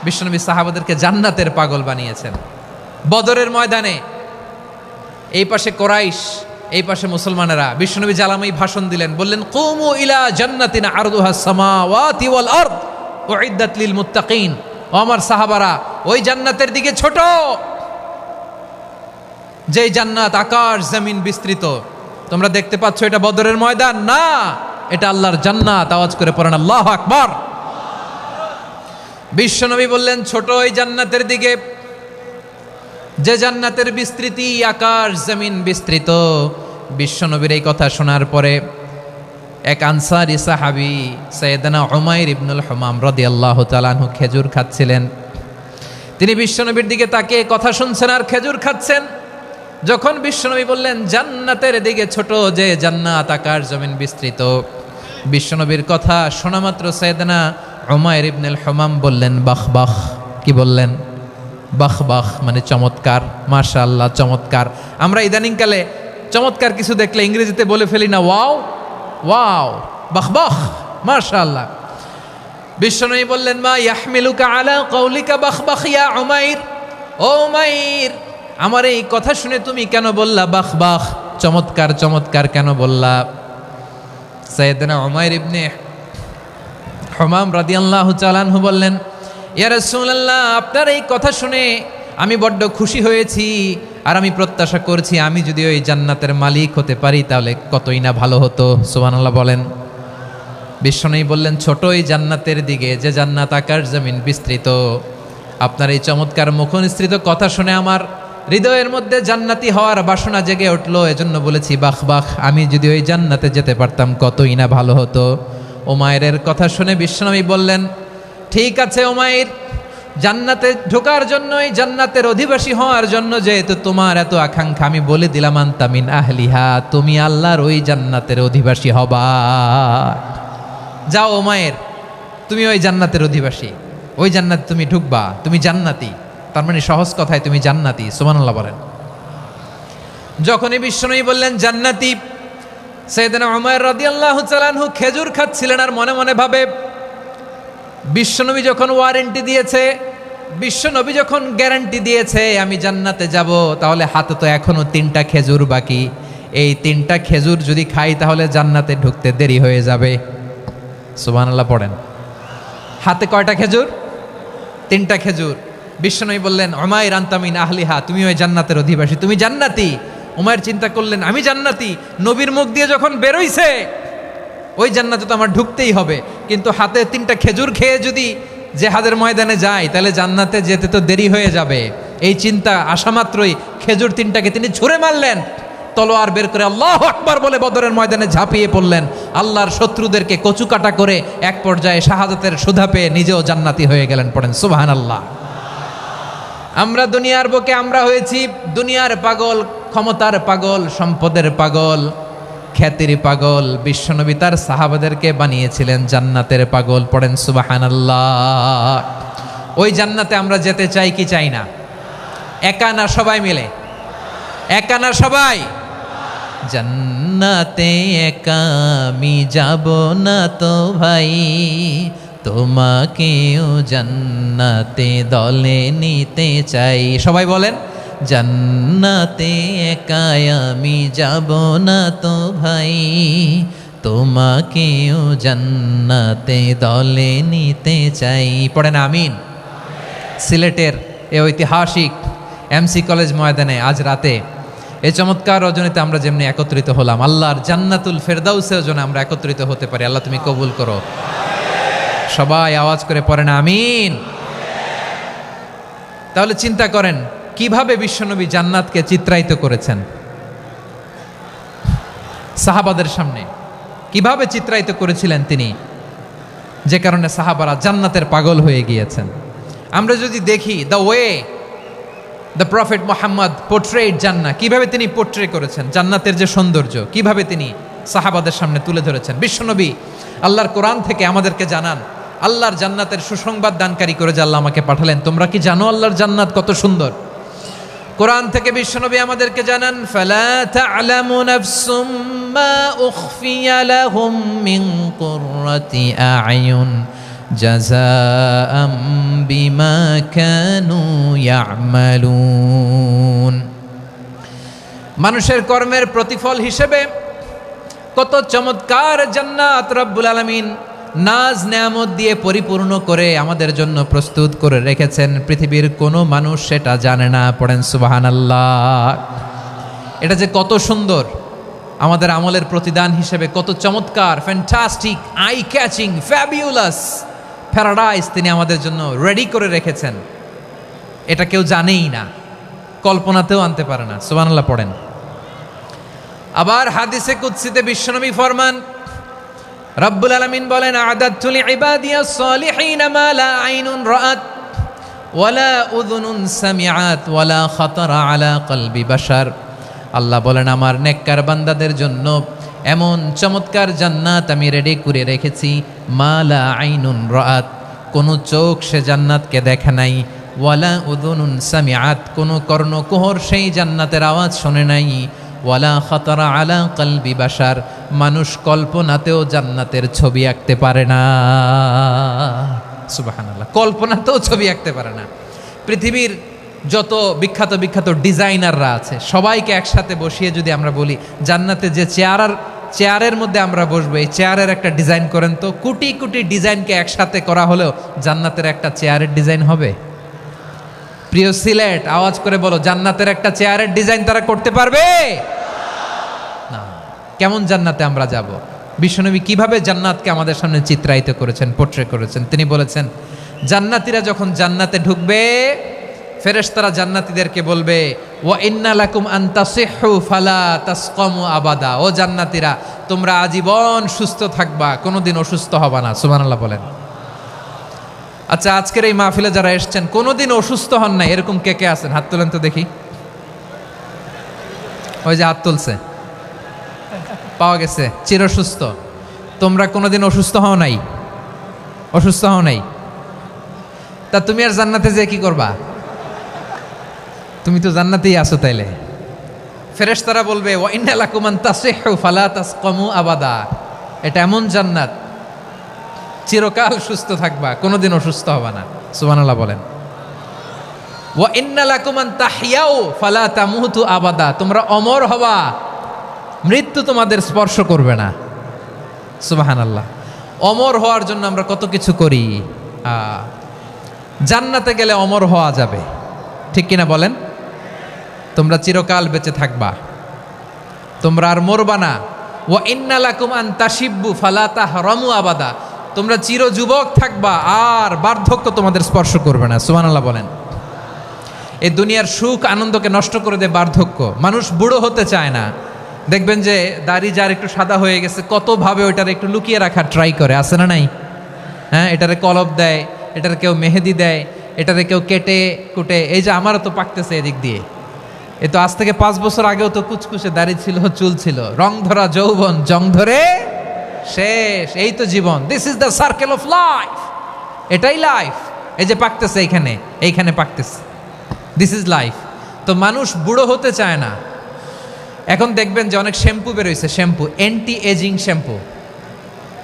A: বিশ্বনবী সাহাবাদেরকে জান্নাতের পাগল বানিয়েছেন। বদরের ময়দানে এই পাশে কোরাইশ, এই পাশে মুসলমানেরা। বিশ্বনবী জালামাই ভাষণ দিলেন, বললেন কুমু ইলা জান্নাতিন আরদুহাস সামাওয়াতি ওয়াল আরদ উইদ্দাত লিল মুত্তাকিন। ও আমার সাহাবারা, ওই জান্নাতের দিকে ছোট, যেই জান্নাত আকাশ জমিন বিস্তৃত। তোমরা দেখতে পাচ্ছ এটা বদরের ময়দান না, এটা আল্লাহর জান্নাত। আওয়াজ করে পড়েন আল্লাহু আকবার। বিশ্বনবী বললেন ছোট ওই জান্নাতের দিকে, যে জান্নাতের বিস্তৃতি আকাশ জমিন বিস্তৃত। বিশ্বনবীর এই কথা শোনার পরে এক আনসারী সাহাবী সাইয়েদনা উমাইর ইবনুল হুমাম রাদিয়াল্লাহু তাআলা আনহু খেজুর খাচ্ছিলেন। তিনি বিশ্বনবীর দিকে তাকিয়ে কথা শুনছেন আর খেজুর খাচ্ছেন। যখন বিশ্বনবী বললেন জান্নাতের দিকে ছোট, যে জান্নাত আকাশ জমিন বিস্তৃত, বিশ্বনবীর কথা শোনা মাত্র সাইয়েদনা উমাইর ইবনুল হুমাম বললেন বাহ বাহ। কি বললেন? বাহ বাহ, মানে চমৎকার, মাশাআল্লাহ চমৎকার। আমরা ইদানিংকালে চমৎকার কিছু দেখলে ইংরেজিতে বলে ফেলি না ওয়াও ওয়াও, বাহ বাহ, মাশাআল্লাহ। বিশ্বনবী বললেন মা ইয়াহমিলুকা আলা কওলিকা বাহ বাহ ইয়া উমাইর। ও উমাইর, আমার এই কথা শুনে তুমি কেন বললা বাহ বাহ, চমৎকার চমৎকার কেন বললা? সাইয়েদনা উমাইর ইবনে হুমাম রাদিয়াল্লাহু তাআলা আনহু বললেন ইয়া রাসূলুল্লাহ, আপনার এই কথা শুনে আমি বড্ড খুশি হয়েছি, আর আমি প্রত্যাশা করছি আমি যদি ওই জান্নাতের মালিক হতে পারি তাহলে কতই না ভালো হতো। সুবহানাল্লাহ বলেন। বিশ্বনবী বললেন ছোট ওই জান্নাতের দিকে, যে জান্নাত আকাশ জমিন বিস্তৃত। আপনার এই চমৎকার মুখনিসৃত কথা শুনে আমার হৃদয়ের মধ্যে জান্নাতি হওয়ার বাসনা জেগে উঠলো, এজন্য বলেছি বাহ বাহ, আমি যদি ওই জান্নাতে যেতে পারতাম কতই না ভালো হতো। উমাইরের কথা শুনে বিশ্বনবী বললেন ঠিক আছে উমাইর, জান্নাতে ঢোকার জন্য, এই জান্নাতের অধিবাসী হওয়ার জন্য যেহেতু তোমার এত আকাঙ্ক্ষা, আমি বলে দিলাম আনতা মিন আহলিহা, তুমি আল্লাহর ওই জান্নাতের অধিবাসী হবা। যাও উমাইর, তুমি ওই জান্নাতের অধিবাসী, ওই জান্নাতে তুমি ঢুকবা, তুমি জান্নাতি। তার মানে সহজ কথায় তুমি জান্নাতি। সুবহানাল্লাহ বলেন। যখনই বিশ্বনবী বললেন জান্নাতি, সাইয়েদনা উমর রাদিয়াল্লাহু তাআলা আনহু খেজুর খাচ্ছিলেন আর মনে মনে ভাবে, বিশ্বনবী যখন ওয়ারেন্টি দিয়েছে, বিশ্বনবী যখন গ্যারান্টি দিয়েছে আমি জান্নাতে যাব, তাহলে হাতে তো এখনো 3টা খেজুর বাকি। এই 3টা খেজুর যদি খাই তাহলে জান্নাতে ঢুকতে দেরি হয়ে যাবে। সুবহানাল্লাহ পড়েন। হাতে কয়টা খেজুর? 3টা খেজুর। বিশ্বনবী বললেন উমাইর আনতা মিন আহলিহা, তুমি ওই জান্নাতের অধিবাসী, তুমি জান্নাতি। উমাইর চিন্তা করলেন আমি জান্নাতি, নবীর মুখ দিয়ে যখন বেরোইছে ওই জান্নাতে তো আমার ঢুকতেই হবে, কিন্তু হাতে 3টা খেজুর খেয়ে যদি জেহাদের ময়দানে যাই তাহলে জান্নাতে যেতে তো দেরি হয়ে যাবে। এই চিন্তা আসা মাত্রই খেজুর 3টাকে তিনি ছুঁড়ে মারলেন, তলোয়ার বের করে আল্লাহু আকবার বলে বদরের ময়দানে ঝাঁপিয়ে পড়লেন। আল্লাহর শত্রুদেরকে কচুকাটা করে এক পর্যায়ে শাহাদাতের সুধা পেয়ে নিজেও জান্নাতি হয়ে গেলেন। পড়েন সুবহানাল্লাহ। আমরা দুনিয়ার বুকে আমরা হয়েছি দুনিয়ার পাগল, ক্ষমতার পাগল, সম্পদের পাগল, খ্যাতির পাগল। বিশ্বনবী তার সাহাবাদেরকে বানিয়েছিলেন জান্নাতের পাগল। পড়েন সুবহানাল্লাহ। ওই জান্নাতে আমরা যেতে চাই কি চাই না? একা না সবাই মিলে? একা না সবাই? জান্নাতে একা আমি যাব না তো ভাই, তোমাকেও জান্নাতে দলে নিতে চাই। সবাই বলেন জান্নাতে একা আমি যাব না তো ভাই, তোমাকেও জান্নাতে দলে নিতে চাই। পড়েন আমিন। সিলেটের এ ঐতিহাসিক এমসি কলেজ ময়দানে আজ রাতে এই চমৎকার রজনীতে আমরা যেমনি একত্রিত হলাম, আল্লাহর জান্নাতুল ফেরদাউসের জন্য আমরা একত্রিত হতে পারি। আল্লাহ তুমি কবুল করো। সবাই আওয়াজ করে পড়েন আমিন। তাহলে চিন্তা করেন কিভাবে বিশ্বনবী জান্নাতকে চিত্রায়িত করেছেন সাহাবাদের সামনে, কিভাবে চিত্রায়িত করেছিলেন তিনি, যে কারণে সাহাবারা জান্নাতের পাগল হয়ে গিয়েছেন। আমরা যদি দেখি the way the prophet Muhammad portrait জান্নাত, কিভাবে তিনি পোর্ট্রে করেছেন জান্নাতের যে সৌন্দর্য, কিভাবে তিনি সাহাবাদের সামনে তুলে ধরেছেন। বিশ্বনবী আল্লাহর কোরআন থেকে আমাদেরকে জানান আল্লাহর জান্নাতের সুসংবাদ দানকারী করে যে আল্লাহ আমাকে পাঠালেন। তোমরা কি জানো আল্লাহর জান্নাত কত সুন্দর? কোরআন থেকে বিশ্বনবী আমাদেরকে জানান ফালা তা'লামু নাফসুম মা উখফিয়া লাহুম মিন কুররাতি আ'য়ুন জাযাআম বিমা কানু ইয়া'মালুন। মানুষের কর্মের প্রতিফল হিসেবে কত চমৎকার জান্নাত রব্বুল আলামিন নাজ নেয়ামত দিয়ে পরিপূর্ণ করে আমাদের জন্য প্রস্তুত করে রেখেছেন। পৃথিবীর কোনো মানুষ সেটা জানে না। পড়েন সুবহানাল্লাহ। এটা যে কত সুন্দর, আমাদের আমলের প্রতিদান হিসেবে কত চমৎকার, fantastic, eye catching, fabulous paradise তিনি আমাদের জন্য রেডি করে রেখেছেন। এটা কেউ জানেই না, কল্পনাতেও আনতে পারে না। সুবহানাল্লাহ পড়েন। আবার হাদিসে কুদসিতে বিশ্বনবী ফরমান, রব্বুল আলামিন বলেন আ'দাদতু লিইবাদিয়াস সালিহিনা মা লা আইনুন রাআত ওয়ালা উযুনুন সামিআত ওয়ালা খাতারা আলা কলবি বাশার। আল্লাহ বলেন আমার নেককার বান্দাদের জন্য এমন চমৎকার জান্নাত আমি রেডি করে রেখেছি, মা লা আইনুন রাআত, কোন চোখ সে জান্নাতকে দেখে নাই, ওয়ালা উযুনুন সামিআত, কোন কর্ণকুহর সেই জান্নাতের আওয়াজ শোনে নাই, ওয়ালা খাতারা আলা কলবি বাশার, মানুষ কল্পনাতেও জান্নাতের ছবি আঁকতে পারে না। সুবহানাল্লাহ, কল্পনাতেও ছবি আঁকতে পারে না। পৃথিবীর যত বিখ্যাত বিখ্যাত ডিজাইনাররা আছে সবাইকে একসাথে বসিয়ে যদি আমরা বলি জান্নাতে যে চেয়ারের মধ্যে আমরা বসবো, এই চেয়ারের একটা ডিজাইন করেন তো, কোটি কোটি ডিজাইনকে একসাথে করা হলেও জান্নাতের একটা চেয়ারের ডিজাইন হবে? প্রিয় সিলেট, আওয়াজ করে বলো, জান্নাতের একটা চেয়ারের ডিজাইন তারা করতে পারবে না। কেমন জান্নাতে আমরা যাব? বিশ্বনবী কিভাবে জান্নাতকে আমাদের সামনে চিত্রায়িত করেছেন, পোর্ট্রে করেছেন। তিনি বলেছেন জান্নাতীরা যখন জান্নাতে ঢুকবে ফেরেশতারা জান্নাতীদেরকে বলবে ওয়া ইন্না লাকুম আন তাসিহু ফালা তাসকামু আবাদা, ও জান্নাতীরা তোমরা আজীবন সুস্থ থাকবা, কোনোদিন অসুস্থ হবা না। সুবহানাল্লাহ বলেন। আচ্ছা, আজকের এই মাহফিলে যারা এসেছেন কোনোদিন অসুস্থ হন নাই এরকম কে কে আছেন? হাত তোলেন তো দেখি। ওই যে হাত তুলছে, পাওয়া গেছে, চিরসুস্থ। তোমরা কোনোদিন অসুস্থ হও নাই? অসুস্থ হও নাই? তা তুমি আর জান্নাতে যে কি করবা? তুমি তো জান্নাতেই আছো তাইলে। ফেরেশতারা বলবে ওয়া ইন্না লাকুম আন তাসিহু ফালা তাসকামু আবাদা, এটা এমন জান্নাত চিরকাল সুস্থ থাকবা, কোনোদিন অসুস্থ হবা না। সুবহানাল্লাহ বলেন। ওয়া ইন্না লাকুম আন তাহইয়াউ ফালা তামুতু আবাদা, তোমরা অমর হবা, মৃত্যু তোমাদের স্পর্শ করবে না। সুবহানাল্লাহ। অমর হওয়ার জন্য আমরা কত কিছু করি। জান্নাতে গেলে অমর হওয়া যাবে, ঠিক কিনা বলেন? তোমরা চিরকাল বেঁচে থাকবা, তোমরা আর মরবা না। ওয়া ইন্না লাকুম আন তাশিব্বু ফালা তাহরামু আবাদা, তোমরা চির যুবক থাকবা, আর বার্ধক্য তোমাদের স্পর্শ করবে না। সুবহানাল্লাহ বলেন। এই দুনিয়ার সুখ আনন্দকে নষ্ট করে দেয় বার্ধক্য। মানুষ বুড়ো হতে চায় না। দেখবেন যে দাড়ি যার একটু সাদা হয়ে গেছে, কতভাবে ওইটার একটু লুকিয়ে রাখার ট্রাই করে, আছে না নাই? হ্যাঁ, এটারে কলপ দেয়, এটার কেউ মেহেদি দেয়, এটারে কেউ কেটে কুটে। এই যে আমারও তো পাকতেছে এদিক দিয়ে, এ তো আজ থেকে 5 বছর আগেও তো কুচকুচে দাড়ি ছিল, চুল ছিল, রং ধরা যৌবন জং ধরে শেষ। এই তো জীবন, this is the circle of life, এটাই লাইফ। এই যে পাকতেছে এইখানে, এইখানে পাকতেছে, দিস ইজ লাইফ। তো মানুষ বুড়ো হতে চায় না। এখন দেখবেন যে অনেক শ্যাম্পু বেরোইছে, শ্যাম্পু অ্যান্টি এজিং শ্যাম্পু।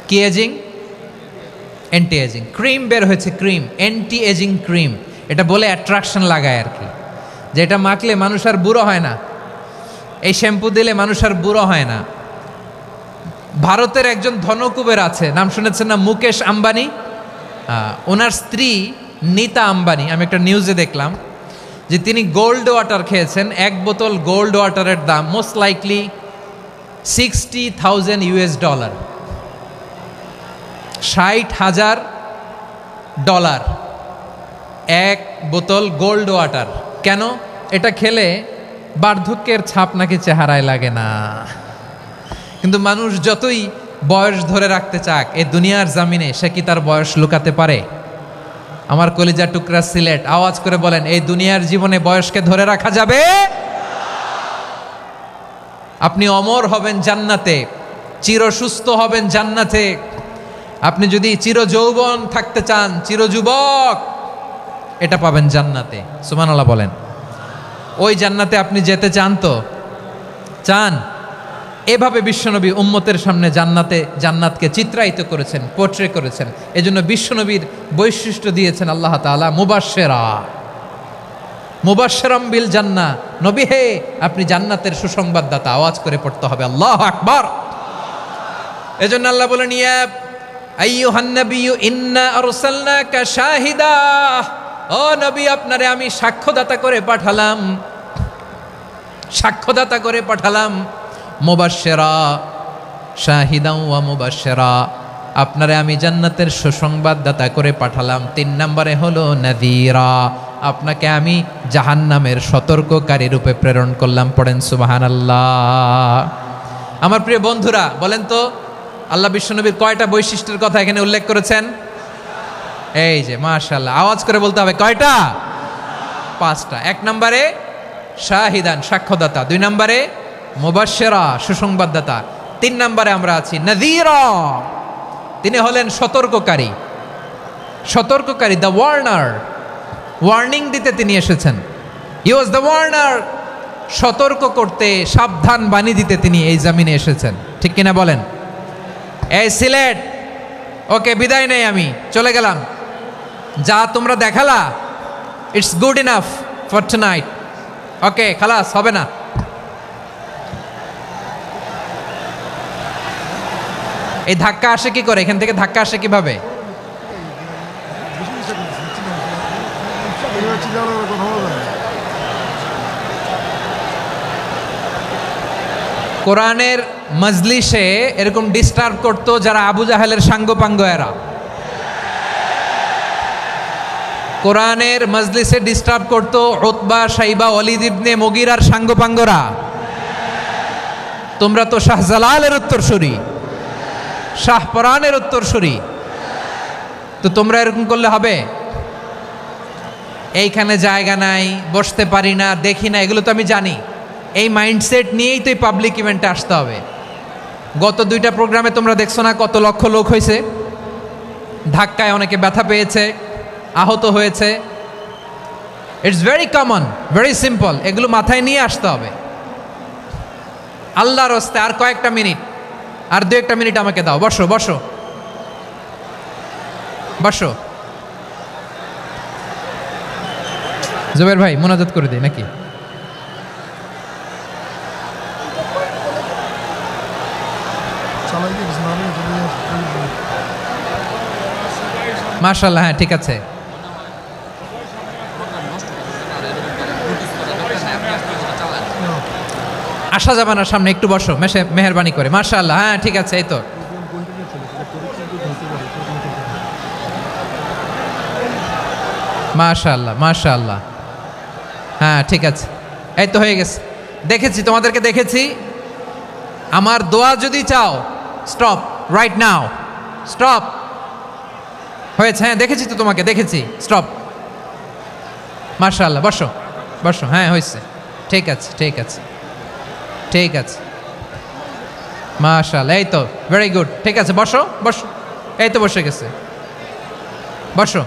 A: কি এজিং? Anti ageing. ক্রিম বের হয়েছে, ক্রিম অ্যান্টি এজিং ক্রিম। এটা বলে অ্যাট্রাকশন লাগায় আর কি, যে এটা মাখলে মানুষ আর বুড়ো হয় না, এই শ্যাম্পু দিলে মানুষ আর বুড়ো হয় না। ভারতের একজন ধনকুবের আছে, নাম শুনেছেন না? মুকেশ আম্বানি। ওনার স্ত্রী নীতা আম্বানি, আমি একটা নিউজে দেখলাম যে তিনি গোল্ড ওয়াটার খেয়েছেন। 1 বোতল গোল্ড ওয়াটারের দাম মোস্ট লাইকলি $60,000, $60,000 1 বোতল গোল্ড ওয়াটার। কেন? এটা খেলে বার্ধক্যের ছাপ নাকি চেহারায় লাগে না। কিন্তু মানুষ যতই বয়স ধরে রাখতে চাক এই দুনিয়ার জামিনে, সে কি তার বয়স লুকাতে পারে? আমার কলিজার টুকরা সিলেট, আওয়াজ করে বলেন, এই দুনিয়ার জীবনে বয়সকে ধরে রাখা যাবে? আপনি অমর হবেন জান্নাতে, চির সুস্থ হবেন জান্নাতে। আপনি যদি চির যৌবন থাকতে চান, চির যুবক, এটা পাবেন জান্নাতে। সুবহানাল্লাহ বলেন। ওই জান্নাতে আপনি যেতে চান তো? চান? এভাবে বিশ্বনবী উম্মতের সামনে জান্নাতকে চিত্রায়িত করেছেন, পোর্ট্রে করেছেন। এজন্য বিশ্বনবীর বৈশিষ্ট্য দিয়েছেন আল্লাহ তাআলা মুবাশশিরাম বিল জান্নাহ। নবী হে, আপনি জান্নাতের সুসংবাদদাতা। আওয়াজ করে পড়তে হবে আল্লাহু আকবার। এজন্য আল্লাহ বলেন, ইয়া আইয়ুহান নাবিয়্যু ইন্না আরসালনাকা শাহিদা, ও নবী, আপনারে আমি সাক্ষ্যদাতা করে পাঠালাম, সাক্ষ্যদাতা করে পাঠালাম। মুবাশশিরা, শাহিদাও ওয়া মুবাশশিরা, আপনারে আমি জান্নাতের সুসংবাদদাতা করে পাঠালাম। 3 নম্বরে হলো নাযীরা, আপনাকে আমি জাহান্নামের সতর্ককারী রূপে প্রেরণ করলাম। পড়েন সুবহানাল্লাহ। আমার প্রিয় বন্ধুরা, বলেন তো আল্লাহ বিশ্বনবীর কয়টা বৈশিষ্ট্যের কথা এখানে উল্লেখ করেছেন? এই যে মাশাআল্লাহ, আওয়াজ করে বলতে হবে, কয়টা? 5টা। 1 নম্বরে শাহিদান, সাক্ষ্যদাতা। 2 নম্বরে মুবাশশিরা, সুসংবাদদাতা। 3 নম্বরে আমরা আছি নাযীরা, তিনি হলেন সতর্ককারী। সতর্ককারী, দ্য ওয়ার্নার, ওয়ার্নিং দিতে তিনি এসেছেন। হি ওয়াজ দ্য ওয়ার্নার, সতর্ক করতে, সাবধান বাণী দিতে তিনি এই জমিনে এসেছেন। ঠিক কিনা বলেন? এই সিলেট, ওকে, বিদায় নেই, আমি চলে গেলাম। যা তোমরা দেখালা, it's good enough for tonight. Okay, খালাস, হবে না। এই ধাক্কা আসে কি করে? এখান থেকে ধাক্কা আসে কিভাবে? কোরআনের মজলিসে এরকম ডিস্টার্ব করতো যারা আবু জাহেলের সাঙ্গপাঙ্গ এরা। কোরআনের মজলিসে ডিস্টার্ব করতো উতবা, শাইবা, ওয়ালিদ ইবনে মুগীরার সাঙ্গপাঙ্গরা। তোমরা তো শাহজালালের উত্তরসূরি, শাহপরানের উত্তরসূরি, তো তোমরা এরকম করলে হবে? এইখানে জায়গা নাই, বসতে পারি না, দেখি না, এগুলো তো আমি জানি। এই মাইন্ডসেট নিয়েই তো এই পাবলিক ইভেন্টে আসতে হবে। গত 2টা প্রোগ্রামে তোমরা দেখছো না কত লক্ষ লোক হয়েছে? ধাক্কায় অনেকে ব্যথা পেয়েছে, আহত হয়েছে। It's very common, very simple. এগুলো মাথায় নিয়ে আসতে হবে। আল্লাহর হস্তে আর কয়েকটা মিনিট, আর 2-1 মিনিট আমাকে দাও। বসো বসো বসো। জুবের ভাই মোনাজাত করে দিই নাকি? মাশাআল্লাহ, হ্যাঁ ঠিক আছে। আসা যাবে না সামনে, একটু বসো মেহেরবানি করে। মাশাআল্লাহ, হ্যাঁ ঠিক আছে। এই তো মাশাআল্লাহ মাশাআল্লাহ, হ্যাঁ ঠিক আছে। এই তো হয়ে গেছে। দেখেছি, তোমাদেরকে দেখেছি। আমার দোয়া যদি চাও, স্টপ রাইট নাও, স্টপ। হয়েছে, হ্যাঁ দেখেছি তো তোমাকে, দেখেছি। স্টপ। মাশাআল্লাহ, বসো বসো। হ্যাঁ হয়েছে, ঠিক আছে ঠিক আছে ঠিক আছে। মাশাআল্লাহ, এই তো ভেরি গুড। ঠিক আছে, বসো বসো। এই তো বসে গেছে, বসো।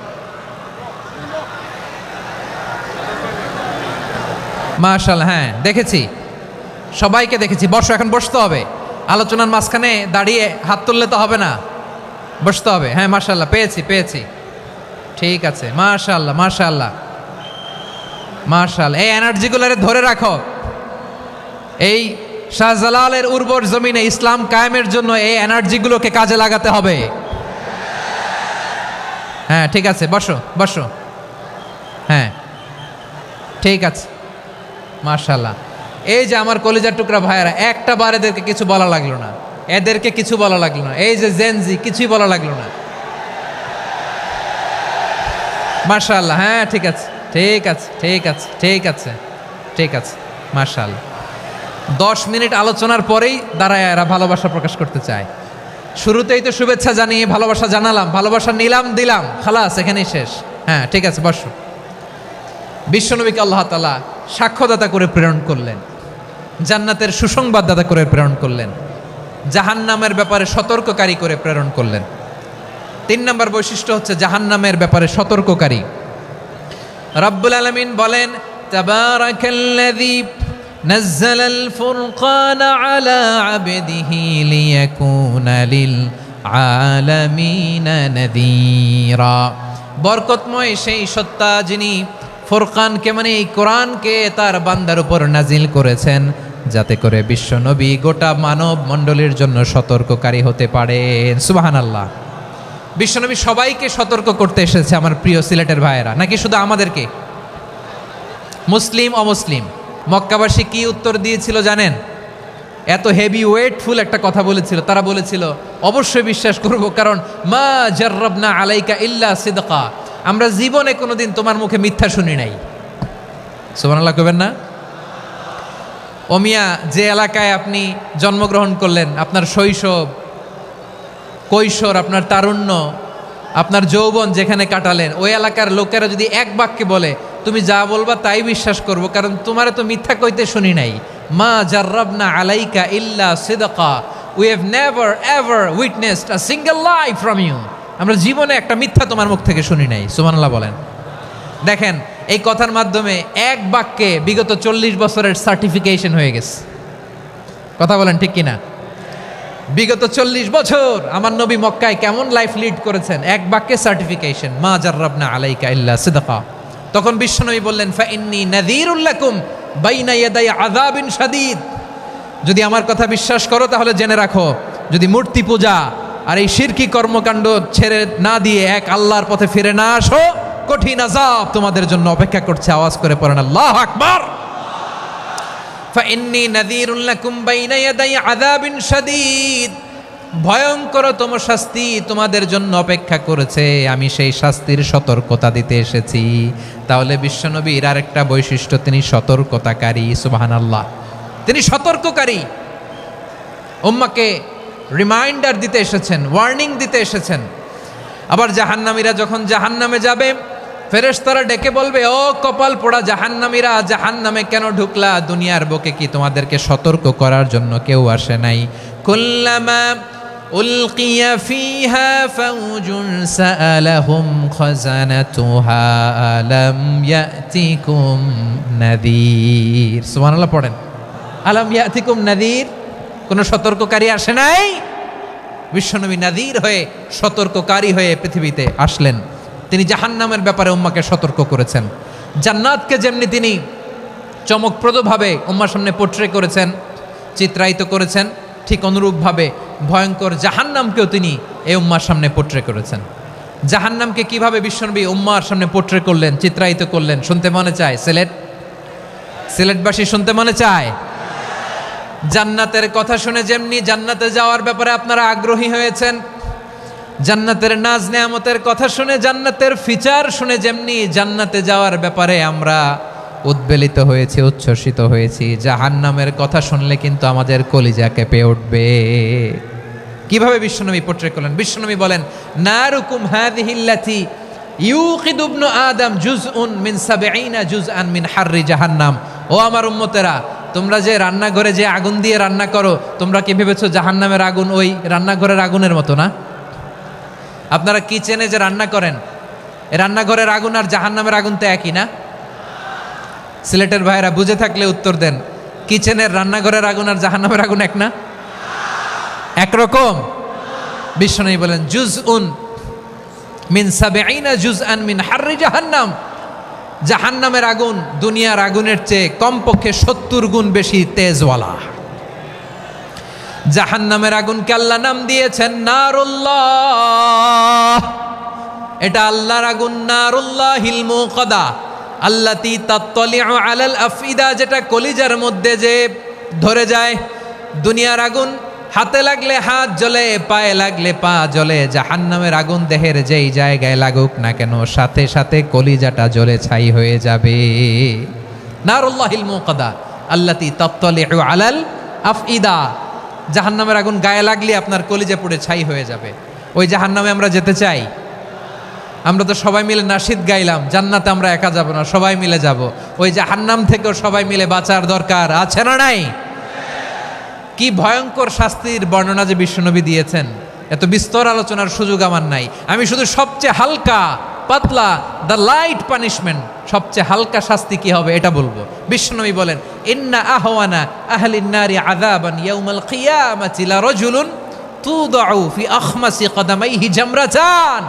A: মাশাআল্লাহ, হ্যাঁ দেখেছি, সবাইকে দেখেছি। বসো, এখন বসতে হবে। আলোচনার মাঝখানে দাঁড়িয়ে হাত তুললে তো হবে না, বসতে হবে। হ্যাঁ মাশাআল্লাহ, পেয়েছি পেয়েছি। ঠিক আছে, মাশাআল্লাহ মাশাআল্লাহ মাশাআল্লাহ। এই এনার্জিগুলোরে ধরে রাখো। এই শাহজালালের উর্বর জমিনে ইসলাম কায়েমের জন্য এই এনার্জিগুলোকে কাজে লাগাতে হবে। হ্যাঁ ঠিক আছে, বসো বসো। হ্যাঁ ঠিক আছে, মাশাআল্লাহ। এই যে আমার কলিজার টুকরা ভাইয়েরা, একটা বার এদেরকে কিছু বলা লাগলো না, এদেরকে কিছু বলা লাগলো না। এই যে জেনজি, কিছুই বলা লাগলো না। মাশাআল্লাহ, হ্যাঁ ঠিক আছে ঠিক আছে ঠিক আছে ঠিক আছে ঠিক আছে। মাশাআল্লাহ, 10 মিনিট আলোচনার পরেই দাঁড়ায় এরা ভালোবাসা প্রকাশ করতে চায়। শুরুতেই তো শুভেচ্ছা জানিয়ে ভালোবাসা জানালাম, ভালোবাসা নিলাম দিলাম, খালাস এখানেই শেষ। হ্যাঁ ঠিক আছে, বসো। বিশ্বনবীকে আল্লাহ তাআলা সাক্ষ্যদাতা করে প্রেরণ করলেন, জান্নাতের সুসংবাদদাতা করে প্রেরণ করলেন, জাহান্নামের ব্যাপারে সতর্ককারী করে প্রেরণ করলেন। 3 নম্বর বৈশিষ্ট্য হচ্ছে জাহান্নামের ব্যাপারে সতর্ককারী। রব্বুল আলামিন বলেন, তাবারাকাল্লাযী নাযালাল ফুরকানা আলা আবদিহি লিয়াকুনা লিল আলামিনা নাযীরা। বরকতময় সেই সত্তা যিনি ফুরকানকে মানে এই কোরআনকে তার বান্দার উপর নাজিল করেছেন, যাতে করে বিশ্বনবী গোটা মানব মণ্ডলীর জন্য সতর্ককারী হতে পারেন। সুবহানাল্লাহ। বিশ্বনবী সবাইকে সতর্ক করতে এসেছে, আমার প্রিয় সিলেটের ভাইয়েরা, নাকি শুধু আমাদেরকে? মুসলিম অমুসলিম মক্কাবাসী কি উত্তর দিয়েছিল জানেন? এত হেভি ওয়েটফুল একটা কথা বলেছিল। তারা বলেছিল, অবশ্যই বিশ্বাস করব, কারণ মা জাররাবনা আলাইকা ইল্লা সিদকা, আমরা জীবনে কোনোদিন তোমার মুখে মিথ্যা শুনি নাই। সুবহানাল্লাহ কইবেন না? ও মিয়া, যে এলাকায় আপনি জন্মগ্রহণ করলেন, আপনার শৈশব কৈশোর, আপনার তারুণ্য, আপনার যৌবন যেখানে কাটালেন, ওই এলাকার লোকেরা যদি এক বাক্যে বলে তুমি যা বলবা তাই বিশ্বাস করব, কারণ তোমারে তো মিথ্যা কইতে শুনি নাই। মা জাররাবনা আলাইকা ইল্লা সিদকা, we have never ever witnessed a single lie from you, আমরা জীবনে একটা মিথ্যা তোমার মুখ থেকে শুনি নাই। সুবহানাল্লাহ বলেন। দেখেন, এই কথার মাধ্যমে এক বাক্যে বিগত 40 বছরের সার্টিফিকেশন হয়ে গেছে। কথা বলেন ঠিক কিনা? বিগত 40 বছর আমার নবী মক্কায় কেমন লাইফ লিড করেছেন, এক বাক্যে সার্টিফিকেশন, মা জাররাবনা আলাইকা ইল্লা সিদকা। তখন বিশ্বনবী বললেন, ফাইন্নী নাযীরুল লাকুম বাইনা ইয়াদাই আযাবিন শাদীদ, যদি আমার কথা বিশ্বাস করো তাহলে জেনে রাখো, যদি মূর্তি পূজা আর এই শিরকি কর্মকাণ্ড ছেড়ে না দিয়ে এক আল্লাহর পথে ফিরে না আসো, কঠিন আযাব তোমাদের জন্য অপেক্ষা করছে। আওয়াজ করে পড়েন আল্লাহু আকবার। ফাইন্নী নাযীরুল লাকুম বাইনা ইয়াদাই আযাবিন শাদীদ, ভয়ঙ্করতম শাস্তি তোমাদের জন্য অপেক্ষা করেছে, আমি সেই শাস্তির সতর্কতা দিতে এসেছি। তাহলে বিশ্বনবীর আরেকটা বৈশিষ্ট্য, তিনি সতর্কতাকারী। সুবহানাল্লাহ, তিনি সতর্ককারী। উম্মাকে রিমাইন্ডার দিতে এসেছেন, ওয়ার্নিং দিতে এসেছেন। আবার জাহান্নামীরা যখন জাহান্নামে যাবে, ফেরেশতারা ডেকে বলবে, ও কপাল পোড়া জাহান্নামীরা, জাহান্নামে কেন ঢুকলা? দুনিয়ার বুকে কি তোমাদেরকে সতর্ক করার জন্য কেউ আসে নাই? কুল্লামা উলকিয়া ফিহা ফাউজুন সাআলাহুম খাযানাতুহা আলাম ইয়াতিকুম নাযীর। সুবহানাল্লাহ পড়েন। আলাম ইয়াতিকুম নাযীর, কোন সতর্ককারী আসে নাই? বিশ্বনবী নাযীর হয়ে, সতর্ককারী হয়ে পৃথিবীতে আসলেন। তিনি জাহান্নামের ব্যাপারে উম্মাকে সতর্ক করেছেন। জান্নাতকে যেমনি তিনি চমকপ্রদভাবে উম্মার সামনে পোট্রে করেছেন, চিত্রায়িত করেছেন, ঠিক অনুরূপভাবে ভয়ঙ্কর জাহান্নামকেও তিনি এই উম্মার সামনে পোট্রে করেছেন। জাহান্নামকে কিভাবে বিশ্বনবী উম্মার সামনে পোট্রে করলেন, চিত্রায়িত করলেন, শুনতে মনে চায়? সিলেটবাসী শুনতে মনে চায়? জান্নাতের কথা শুনে যেমনি জান্নাতে যাওয়ার ব্যাপারে আপনারা আগ্রহী হয়েছেন, জান্নাতের নাজ নেয়ামতের কথা শুনে, জান্নাতের ফিচার শুনে যেমনি জান্নাতে যাওয়ার ব্যাপারে আমরা উদ্বেলিত হয়েছি, উচ্ছ্বসিত হয়েছি, জাহান্নামের কথা শুনলে কিন্তু আমাদের কলিজা কেঁপে উঠবে। কিভাবে বিশ্বনবী পোট্রে করলেন? বিশ্বনবী বলেন, নারুকুম হাযিহিল্লাতী ইউকিদু ইবনু আদম জুজউন মিন ৭০ জুজআন মিন হাররি জাহান্নাম। ও আমার উম্মতেরা, তোমরা যে রান্নাঘরে যে আগুন দিয়ে রান্না করো, তোমরা কি ভেবেছো জাহান্নামের আগুন ওই রান্নাঘরের আগুনের মতো না? আপনারা কিচেনে যে রান্না করেন, রান্নাঘরের আগুন আর জাহান্নামের আগুন তো একই না? সিলেটের ভাইরা বুঝে থাকলে উত্তর দেন। কিচেনের রান্নাঘরের আগুন আর জাহান্নামের আগুন এক না? একরকম? বিশ্বনবী বলেন, জুজউন মিন ৭০ জুজআন মিন হাররি জাহান্নাম। জাহান্নামের আগুন দুনিয়ার আগুনের চেয়ে কমপক্ষে ৭০ গুণ বেশি তেজওয়ালা। জাহান্নামের আগুনকে আল্লাহ নাম দিয়েছেন নারুল্লাহ। এটা আল্লাহর আগুন, নারুল্লাহিল মুকাদা আল্লাতী তাত্তালিউ আলাল আফইদা, যেটা কলিজার মধ্যে যে ধরে যায়। দুনিয়ার আগুন হাতে লাগলে হাত জ্বলে, পায়ে লাগলে পা জ্বলে। জাহান্নামের আগুন দেহের যেই জায়গায় লাগুক না কেন, সাথে সাথে কলিজাটা জ্বলে ছাই হয়ে যাবে। নারুল্লাহিল মুকাদা আল্লাতী তাত্তালিউ আলাল আফইদা। জাহান্নামের আগুন গায়ে লাগলে আপনার কলিজা পুড়ে ছাই হয়ে যাবে। ওই জাহান্নামে আমরা যেতে চাই? আমরা তো সবাই মিলে নাশিদ গাইলাম, জান্নাতে আমরা একা যাব না, সবাই মিলে যাব। ওই জাহান্নাম থেকেও সবাই মিলে বাঁচার দরকার আছে না নাই? কি ভয়ঙ্কর শাস্তির বর্ণনা যে বিশ্বনবী দিয়েছেন, এত বিস্তর আলোচনার সুযোগ আমার নাই। আমি শুধু সবচেয়ে হালকা পাতলা, দ্য লাইট পানিশমেন্ট, সবচেয়ে হালকা শাস্তি কি হবে এটা বলবো। বিশ্বনবী বলেন, ইন্না আহওয়ানা আহলিন নারি আযাবান ইয়াউমাল কিয়ামাতি লারাজুলুন তুদাউ ফি আখমাসি কদামাইহি জামরাতান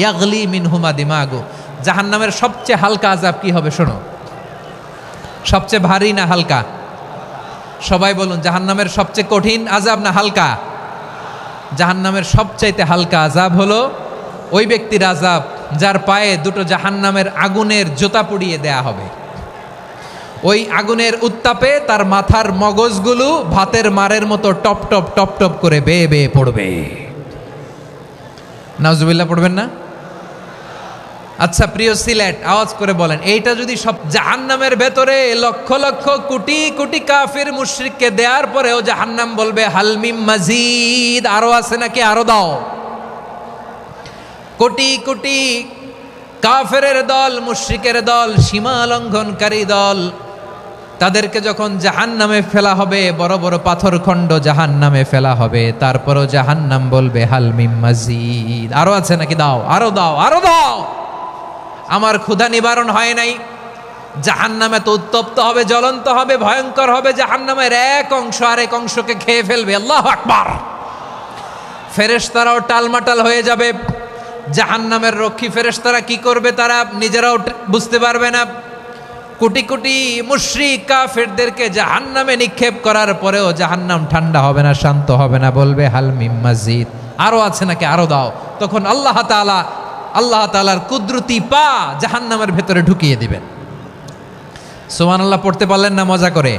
A: ইয়াগলি মিনহুমা দিমাগু। জাহান্নামের সবচেয়ে হালকা আযাব কি হবে শোনো। সবচেয়ে ভারী না হালকা? সবাই বলুন, জাহান্নামের সবচেয়ে কঠিন আযাব না হালকা? জাহান্নামের সবচাইতে হালকা আযাব হলো ওই ব্যক্তির আযাব যার পায়ে দুটো জাহান্নামের আগুনের জোতা পুড়িয়ে দেয়া হবে। ওই আগুনের উত্তাপে তার মাথার মগজগুলো ভাতের মারের মতো টপ টপ টপ টপ করে বেয়ে বেয়ে পড়বে। নাউজুবিল্লাহ পড়বেন না? আচ্ছা প্রিয় সিলেট, আওয়াজ করে বলেন, এইটা যদি সব জাহান্নামের ভেতরে লক্ষ লক্ষ কোটি কোটি কাফির মুশরিককে দেওয়ার পরেও জাহান্নাম বলবে হালমিম মাজিদ, আরো আছে নাকি, আরো দাও। কোটি কোটি কাফেরের দল, মুশরিকের দল, সীমা লঙ্ঘনকারী দল, তাদেরকে যখন জাহান্নামে ফেলা হবে, বড় বড় পাথরখণ্ড জাহান্নামে ফেলা হবে, তারপরও জাহান্নাম বলবে হালমিম মাজিদ, আরো আছে নাকি, দাও, আরো দাও, আরো দাও। আমার ক্ষুধা নিবারণ হয় নাই। জাহান্নামে তো উত্তপ্ত হবে, জ্বলন্ত হবে, ভয়ঙ্কর হবে। জাহান্নামের এক অংশ আরেক অংশকে খেয়ে ফেলবে। আল্লাহু আকবার। ফেরেশতারাও টালমাটাল হয়ে যাবে। জাহান্নামের রক্ষী ফেরেশতারা কি করবে তারা নিজেরাও বুঝতে পারবে না। কোটি কোটি মুশরিক কাফেরদেরকে জাহান্নামে নিক্ষেপ করার পরেও জাহান্নাম ঠান্ডা হবে না, শান্ত হবে না, বলবে হালমিম মাজিদ, আরো আছে নাকি, আরো দাও। তখন আল্লাহ তাআলার কুদরতি পা জাহান্নামের ভেতরে ঢুকিয়ে দিবেন। সুবহানাল্লাহ পড়তে পারলেন না মজা করে?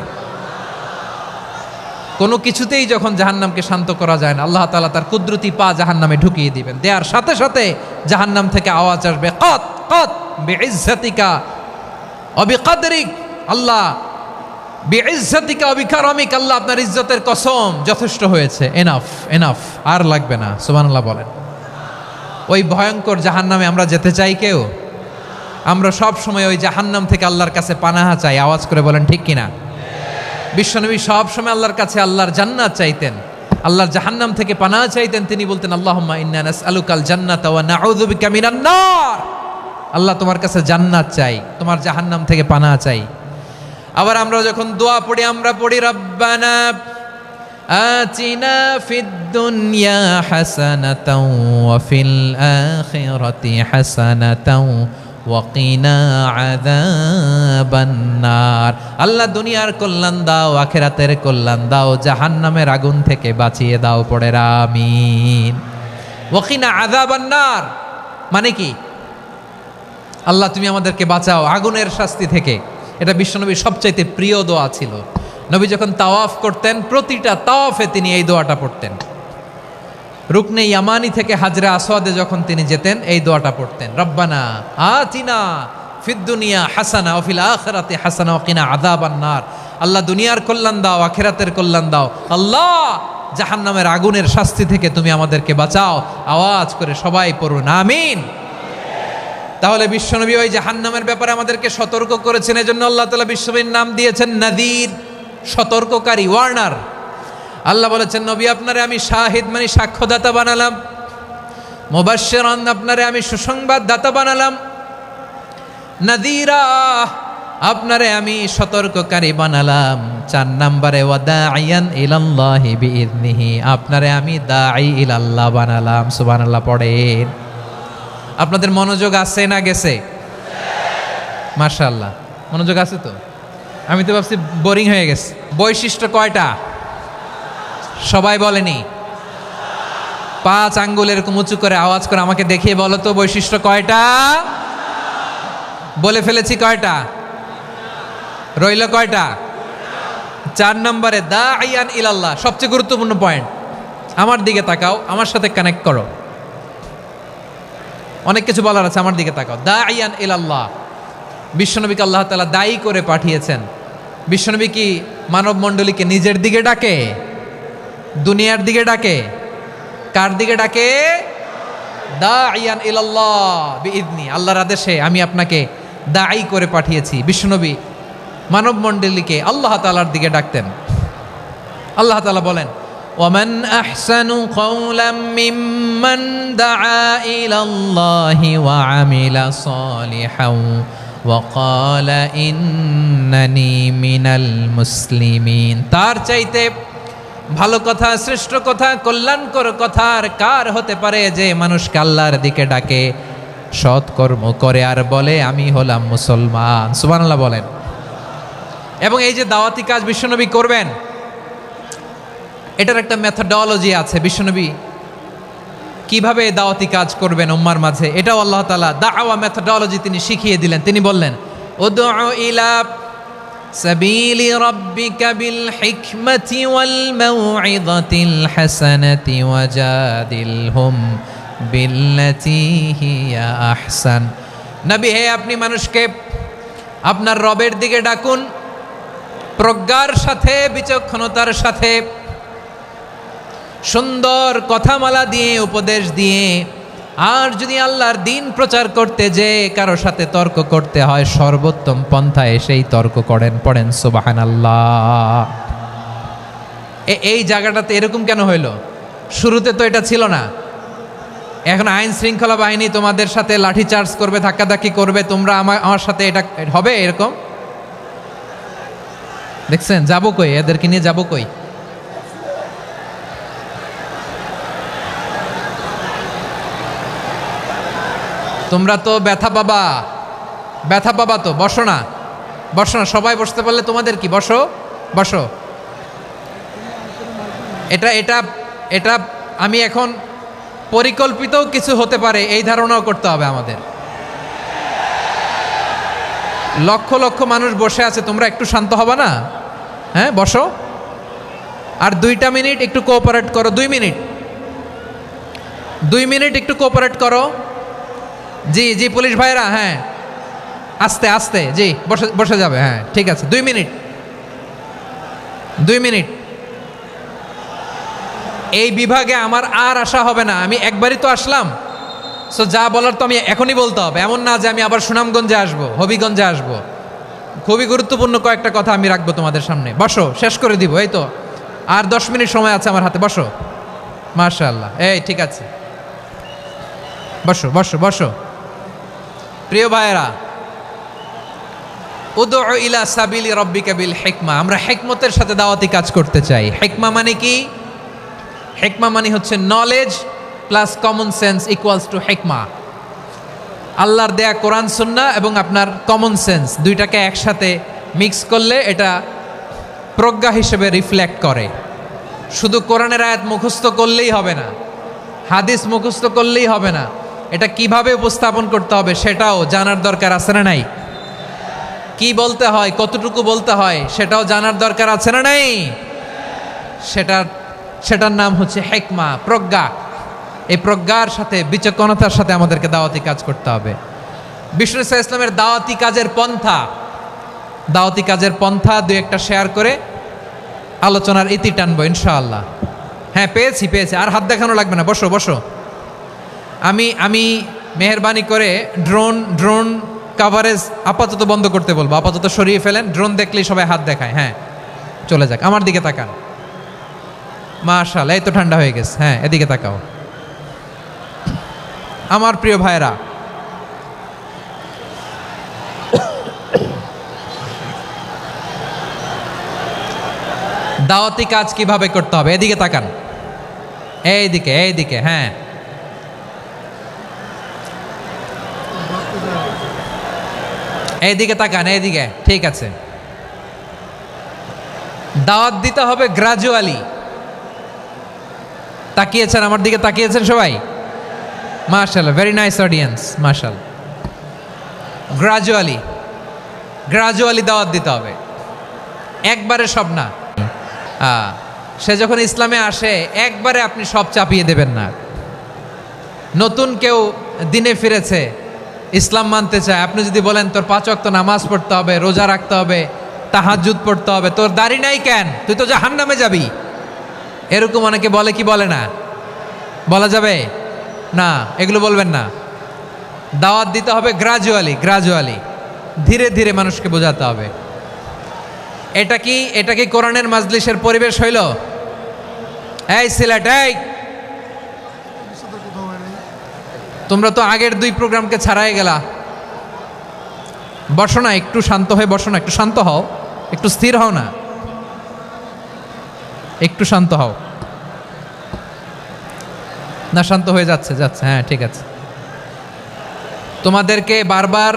A: কোনো কিছুতেই যখন জাহান্নামকে শান্ত করা যায় না, আল্লাহ তাআলা তার কুদরতি পা জাহান্নামে ঢুকিয়ে দিবেন। দেওয়ার সাথে সাথে জাহান্নাম থেকে আওয়াজ আসবে, কত কত বিইজ্জাতিকা ওয়া বিকদরিক, আল্লাহ বিইজ্জাতিকা ওয়া বিকারামিক, আল্লাহ আপনার ইজ্জতের কসম, যথেষ্ট হয়েছে, এনাফ এনাফ, আর লাগবে না। সুবহানাল্লাহ বলেন। ওই ভয়ঙ্কর জাহান্নামে আমরা যেতে চাই কেউ? আমরা সব সময় ওই জাহান্নাম থেকে আল্লাহর কাছে পানাহা চাই। আওয়াজ করে বলেন ঠিক কিনা? বিশ্বনবী সব সময় আল্লাহর কাছে আল্লাহর জান্নাত চাইতেন। আল্লাহর জাহান্নাম থেকে পানাহ চাইতেন, তিনি বলতেন আল্লাহুম্মা ইন্না নাসআলুকাল জান্নাতা ওয়া নাউযু বিকা মিনান নার। আল্লাহ তোমার কাছে জান্নাত চাই, তোমার জাহান্নাম থেকে পানাহ চাই। আবার আমরা যখন দোয়া পড়ি আমরা পড়ি রব্বানা আতিনা ফিদ দুনিয়া হাসানাতাও ওয়া ফিল আখিরাতি হাসানাতাও ওয়া কিনা আযাবান নার। আল্লাহ দুনিয়ার কল্যাণ দাও, আখিরাতের কল্যাণ দাও, জাহান্নামের আগুন থেকে বাঁচিয়ে দাও, পড়ে আমিন। ওয়া কিনা আযাবান নার মানে কি? আল্লাহ তুমি আমাদেরকে বাঁচাও আগুনের শাস্তি থেকে। এটা বিশ্বনবীর সবচাইতে প্রিয় দোয়া ছিল। নবী যখন তাওয়াফ করতেন প্রতিটা তাওয়াফে তিনি এই দোয়াটা পড়তেন। রুকনে ইয়ামানি থেকে হাজরে আসওয়াদে যখন তিনি যেতেন এই দোয়াটা পড়তেন, রব্বানা আতিনা ফিদ দুনিয়া হাসানা ওয়া ফিল আখিরাতি হাসানা ওয়া কিনা আযাবান নার। আল্লাহ দুনিয়ার কল্যাণ দাও, আখিরাতের কল্যাণ দাও, আল্লাহ জাহান্নামের আগুনের শাস্তি থেকে তুমি আমাদেরকে বাঁচাও। আওয়াজ করে সবাই পড়ুন আমিন। তাহলে বিশ্বনবী ওই জাহান্নামের ব্যাপারে আমাদেরকে সতর্ক করেছেন, এজন্য আল্লাহ তাআলা বিশ্বনবীর নাম দিয়েছেন নাযীর, সতর্ককারী, ওয়ার্নার। আল্লাহ বলেছেন নবী আপনারে আমি শাহিদ মানে সাক্ষ্যদাতা বানালাম, মুবাশশিরান আপনারে আমি সুসংবাদদাতা বানালাম, নাযীরা আপনারে আমি সতর্ককারী বানালাম। 4 নম্বরে ওয়া দাঈয়ান ইলাল্লাহি বিইذনিহি আপনারে আমি দাঈ ইলাল্লাহ বানালাম। সুবহানাল্লাহ পড়েন। আপনাদের মনোযোগ আছে না গেছে? মাশাআল্লাহ মনোযোগ আছে তো। আমি তো ভাবছি বোরিং হয়ে গেছে। বৈশিষ্ট্য কয়টা সবাই বলেনি? 5 আঙ্গুল এরকম উঁচু করে আওয়াজ করে আমাকে দেখিয়ে বলো তো বৈশিষ্ট্য কয়টা? বলে ফেলেছি কয়টা? রইল কয়টা? 4 নম্বরে দাঈয়ান ইলাল্লাহ, সবচেয়ে গুরুত্বপূর্ণ পয়েন্ট। আমার দিকে তাকাও, আমার সাথে কানেক্ট করো। অনেক কিছু বলার আছে, আমার দিকে তাকাও। দাঈয়ান ইলাল্লাহ, বিশ্বনবীকে আল্লাহ তাআলা দায়ী করে পাঠিয়েছেন। বিশ্বনবী কি মানব মণ্ডলীকে নিজের দিকে ডাকে, দুনিয়ার দিকে ডাকে? কার দিকে ডাকে? দাঈয়ান ইলাল্লাহ বিইذনি, আল্লাহর আদেশে আমি আপনাকে দায়ী করে পাঠিয়েছি। বিশ্বনবী মানব মণ্ডলীকে আল্লাহ তাআলার দিকে ডাকতেন। আল্লাহ তাআলা বলেন ওয়ামান আহসানু কাওলাম মিম্মান দাআ ইলাল্লাহি ওয়া আমিলা সালিহান ওয়া ক্বালা ইন্নানি মিনাল মুসলিমিন। তার চাইতে ভালো কথা, শ্রেষ্ঠ কথা, কল্যাণকর কথা আর কার হতে পারে যে মানুষকে আল্লাহর দিকে ডাকে, সৎকর্ম করে আর বলে আমি হলাম মুসলমান। সুবহানাল্লাহ বলেন। এবং এই যে দাওয়াতি কাজ বিশ্বনবী করবেন, এটার একটা মেথডোলজি আছে। বিশ্বনবী কিভাবে দাওয়াতি কাজ করবেন উম্মার মাঝে, এটাও আল্লাহ তাআলা দাওয়া মেথডোলজি তিনি শিখিয়ে দিলেন। তিনি বললেন উদউ ইলা সাবিলি রাব্বিকা বিল হিকমাতি ওয়াল মাউইযাতিল হাসানাতি ওয়াজাদিলহুম বিল্লাতী হিয়া আহসান। নবী হে, আপনি মানুষকে আপনার রবের দিকে ডাকুন প্রজ্ঞার সাথে, বিচক্ষণতার সাথে, সুন্দর কথামালা দিয়ে, উপদেশ দিয়ে। আর যদি আল্লাহর দিন প্রচার করতে যে কারো সাথে তর্ক করতে হয়, সর্বোত্তম পন্থায় সেই তর্ক করেন। পড়েন সুবহানাল্লাহ। এই জায়গাটাতে এরকম কেন হইল? শুরুতে তো এটা ছিল না। এখন আইন শৃঙ্খলা বাহিনী তোমাদের সাথে লাঠি চার্জ করবে, ধাক্কাধাক্কি করবে, তোমরা আমার সাথে এটা হবে এরকম? দেখছেন যাবো কই? এদেরকে নিয়ে যাবো কই? তোমরা তো ব্যথা পাবা, ব্যথা পাবা তো। বসো না, বসো না, সবাই বসতে পারলে তোমাদের কি? বসো বসো। এটা এটা এটা আমি এখন পরিকল্পিতও কিছু হতে পারে এই ধারণাও করতে হবে আমাদের। লক্ষ লক্ষ মানুষ বসে আছে, তোমরা একটু শান্ত হবে না? হ্যাঁ বসো। আর 2টা মিনিট একটু কোঅপারেট করো। 2 মিনিট, 2 মিনিট একটু কোঅপারেট করো। জি জি পুলিশ ভাইরা, হ্যাঁ আস্তে আস্তে, জি বসে বসে যাবে। হ্যাঁ ঠিক আছে, 2 মিনিট, 2 মিনিট। এই বিভাগে আমার আর আসা হবে না, আমি একবারই তো আসলাম। সো যা বলার তো আমি এখনই বলতে হবে, এমন না যে আমি আবার সুনামগঞ্জে আসবো, হবিগঞ্জে আসবো। খুবই গুরুত্বপূর্ণ কয়েকটা কথা আমি রাখবো তোমাদের সামনে। বসো, শেষ করে দিব। এই তো আর 10 মিনিট সময় আছে আমার হাতে, বসো। মাশাআল্লাহ, এই ঠিক আছে, বসো বসো বসো। প্রিয় ভাইয়েরা, উদউ ইলা সাবিলি রাব্বিকা বিল হিকমা, আমরা হিকমতের সাথে দাওয়াতি কাজ করতে চাই। হিকমা মানে কি? হিকমা মানে হচ্ছে knowledge plus common sense equals to হিকমা। আল্লাহর দেয়া কোরআন সুন্নাহ এবং আপনার কমন সেন্স দুইটাকে একসাথে মিক্স করলে এটা প্রজ্ঞা হিসেবে রিফ্লেক্ট করে। শুধু কোরআনের আয়াত মুখস্থ করলেই হবে না, হাদিস মুখস্থ করলেই হবে না, এটা কিভাবে উপস্থাপন করতে হবে সেটাও জানার দরকার আছে না নাই? কি বলতে হয়, কতটুকু বলতে হয় সেটাও জানার দরকার আছে না নাই? সেটার নাম হচ্ছে হিকমা, প্রজ্ঞা। এই প্রজ্ঞার সাথে বিচক্ষণতার সাথে আমাদেরকে দাওয়াতি কাজ করতে হবে। বিষ্ণু ইসলামের দাওয়াতি কাজের পন্থা দুই একটা শেয়ার করে আলোচনার ইতি টানবো ইনশাআল্লাহ। হ্যাঁ, পেয়েছি, আর হাত দেখানো লাগবে না, বসো বসো। আমি মেহেরবানি করে ড্রোন কাভারেজ আপাতত বন্ধ করতে বলবো, আপাতত সরিয়ে ফেলেন। ড্রোন দেখলেই সবাই হাত দেখায়। হ্যাঁ, চলে যাক, আমার দিকে তাকান। মাশাআল্লাহ, এই তো ঠান্ডা হয়ে গেছে। হ্যাঁ, এদিকে তাকাও। আমার প্রিয় ভাইরা, দাওয়াতি কাজ কিভাবে করতে হবে এদিকে তাকান, এইদিকে। হ্যাঁ, এইদিকে তাকান, এইদিকে, ঠিক আছে। দাওয়াত দিতে হবে গ্রাজুয়ালি। তাকিয়েছেন আমার দিকে, তাকিয়েছেন সবাই? মাশাআল্লাহ, ভেরি নাইস অডিয়েন্স, মাশাআল্লাহ। গ্রাজুয়ালি দাওয়াত দিতে হবে, একবারে সব না। সে যখন ইসলামে আসে একবারে আপনি সব চাপিয়ে দেবেন না। নতুন কেউ দিনে ফিরেছে, ইসলাম মানতে চায়, আপনি যদি বলেন তোর 5 ওয়াক্ত নামাজ পড়তে হবে, রোজা রাখতে হবে, তাহাজ্জুদ পড়তে হবে, তোর দাড়ি নাই কেন, তুই তো জাহান্নামে যাবি, এরকম অনেকে বলে কি বলে না? বলা যাবে না, এগুলো বলবেন না। দাওয়াত দিতে হবে গ্রাজুয়ালি, ধীরে ধীরে মানুষকে বোঝাতে হবে। এটা কি কোরআনের মাজলিসের পরিবেশ হইল? এই সিলেট, এই তোমরা তো আগের 2 প্রোগ্রামকে ছাড়াই গেলা। বসো না, একটু শান্ত হয়ে বসো না, একটু শান্ত হও, একটু স্থির হও না, একটু শান্ত হও না। শান্ত হয়ে যাচ্ছে। হ্যাঁ, ঠিক আছে। তোমাদেরকে বারবার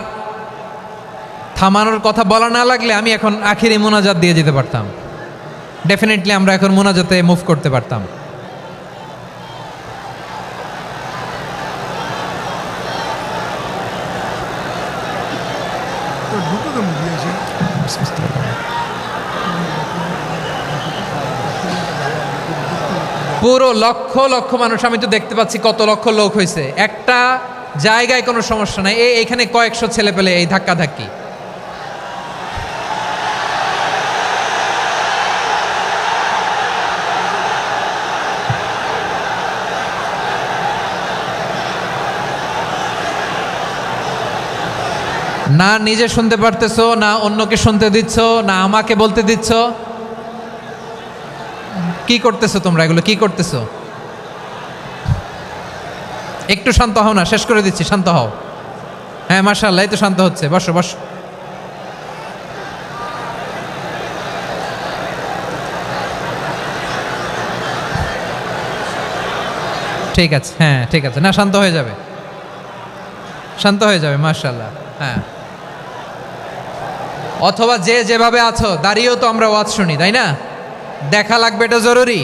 A: থামানোর কথা বলা না লাগলে আমি এখন আখিরি মোনাজাত দিয়ে যেতে পারতাম। ডেফিনেটলি আমরা এখন মোনাজাতে মুভ করতে পারতাম। পুরো লক্ষ লক্ষ মানুষ, আমি তো দেখতে পাচ্ছি কত লক্ষ লোক হয়েছে। একটা জায়গায় কোনো সমস্যা নাই, এইখানে কয়েকশো ছেলে পেলে এই ধাক্কাধাক্কি। না নিজে শুনতে পারতেছো, না অন্যকে শুনতে দিচ্ছ, না আমাকে বলতে দিচ্ছ। কি করতেছো তোমরা, এগুলো কি করতেছো? একটু শান্ত হও না, শেষ করে দিচ্ছি, শান্ত হও। হ্যাঁ, মাশাআল্লাহ, এই তো শান্ত হচ্ছে। বসো বসো। ঠিক আছে, হ্যাঁ ঠিক আছে, না শান্ত হয়ে যাবে, শান্ত হয়ে যাবে, মাশাআল্লাহ। হ্যাঁ, অথবা যে যেভাবে আছো দাঁড়িয়েও তো আমরা ওয়াজ শুনি, তাই না? দেখা লাগবে, এটা জরুরি।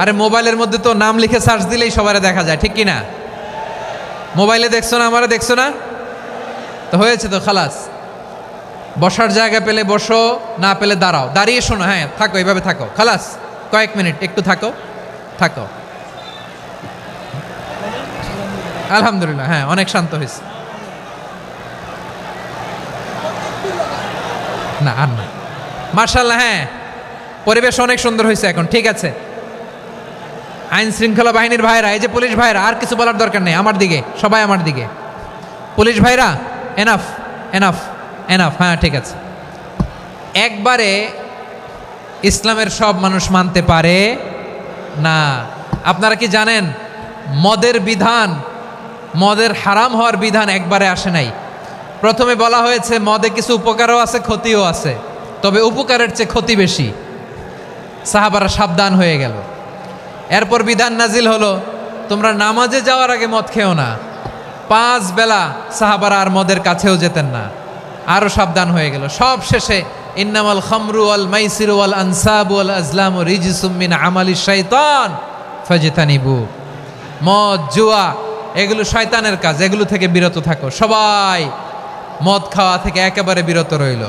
A: আরে মোবাইলের মধ্যে তো নাম লিখে সার্চ দিলেই সবারে দেখা যায়, ঠিক কি না? মোবাইলে দেখছো না, আমারে দেখছো না, তো হয়েছে তো, খালাস। বসার জায়গা পেলে বসো, না পেলে দাঁড়াও, দাঁড়িয়ে শোনো। হ্যাঁ, থাকো, এইভাবে থাকো, খালাস। কয়েক মিনিট একটু থাকো। আলহামদুলিল্লাহ, হ্যাঁ, অনেক শান্ত হয়েছে। না আর না, মাশাআল্লাহ। হ্যাঁ, পরিবেশ অনেক সুন্দর হয়েছে এখন, ঠিক আছে। আইন শৃঙ্খলা বাহিনীর ভাইরা, এই যে পুলিশ ভাইরা, আর কিছু বলার দরকার নেই, আমার দিকে, সবাই আমার দিকে। পুলিশ ভাইরা, এনাফ। হ্যাঁ, ঠিক আছে। একবারে ইসলামের সব মানুষ মানতে পারে না। আপনারা কি জানেন মদের বিধান, মদের হারাম হওয়ার বিধান একবারে আসে নাই। প্রথমে বলা হয়েছে মদে কিছু উপকারও আছে ক্ষতিও আছে, তবে উপকারের চেয়ে ক্ষতি বেশি। সাহাবারা সাবধান হয়ে গেল। এরপর বিধান নাজিল হলো তোমরা নামাজে যাওয়ার আগে মদ খেও না। 5 বেলা সাহাবারা আর মদের কাছেও যেতেন না, আরও সাবধান হয়ে গেল। সব শেষে ইন্নামাল খামরু ওয়াল মাইসিরু ওয়াল আনসাবু ওয়াল আজলামু রিজসুম মিন আমালিশ শাইতান ফাজতানিবু। মদ জুয়া এগুলো শয়তানের কাজ, এগুলো থেকে বিরত থাকো। সবাই মদ খাওয়া থেকে একেবারে বিরত রইল।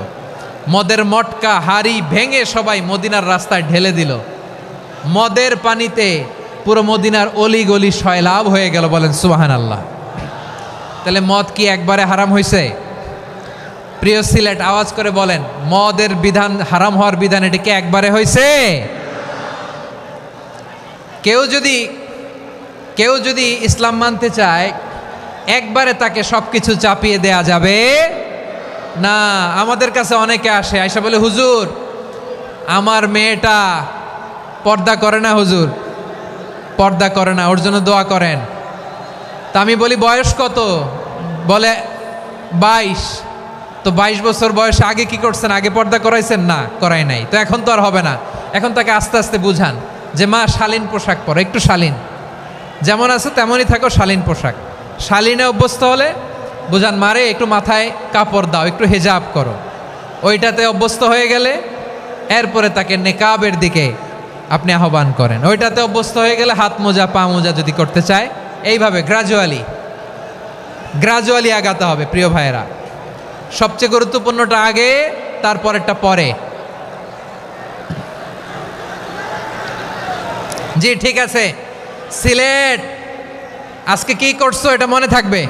A: মদের মটকা হাড়ি ভেঙে সবাই মদিনার রাস্তায় ঢেলে দিল। মদের পানিতে পুরো মদিনার অলি গলি সয়লাভ হয়ে গেল। বলেন সুবহানাল্লাহ। তাহলে মদ কি একবারে হারাম হয়েছে? প্রিয় সিলেট আওয়াজ করে বলেন, মদের বিধান, হারাম হওয়ার বিধান এটা কি একবারে হয়েছে? কেউ যদি ইসলাম মানতে চায় একবারে তাকে সবকিছু চাপিয়ে দেয়া যাবে না। আমাদের কাছে অনেকে আসে, আয়সা বলে হুজুর আমার মেয়েটা পর্দা করে না, হুজুর পর্দা করে না, ওর জন্য দোয়া করেন। তা আমি বলি বয়স কত? বলে 22। তো 22 বছর বয়সে আগে কি করছেন? আগে পর্দা করাইছেন? না, করাই নাই। তো এখন তো আর হবে না। এখন তাকে আস্তে আস্তে বুঝান যে মা শালীন পোশাক পরো, একটু শালীন, যেমন আছে তেমনই থাকো, শালীন পোশাক। শালীনে অভ্যস্ত হলে বুঝান মারে একটু মাথায় কাপড় দাও, একটু হেজাব করো। ওইটাতে অভ্যস্ত হয়ে গেলে এরপরে তাকে নেকাবের দিকে আপনি আহ্বান করেন। ওইটাতে অভ্যস্ত হয়ে গেলে হাত মোজা পা মোজা যদি করতে চায়, এইভাবে গ্রাজুয়ালি আগাতে হবে। প্রিয় ভাইয়েরা, সবচেয়ে গুরুত্বপূর্ণটা আগে, তারপরেরটা পরে। জি ঠিক আছে। সিলেট আজকে কি করছো এটা মনে থাকবে।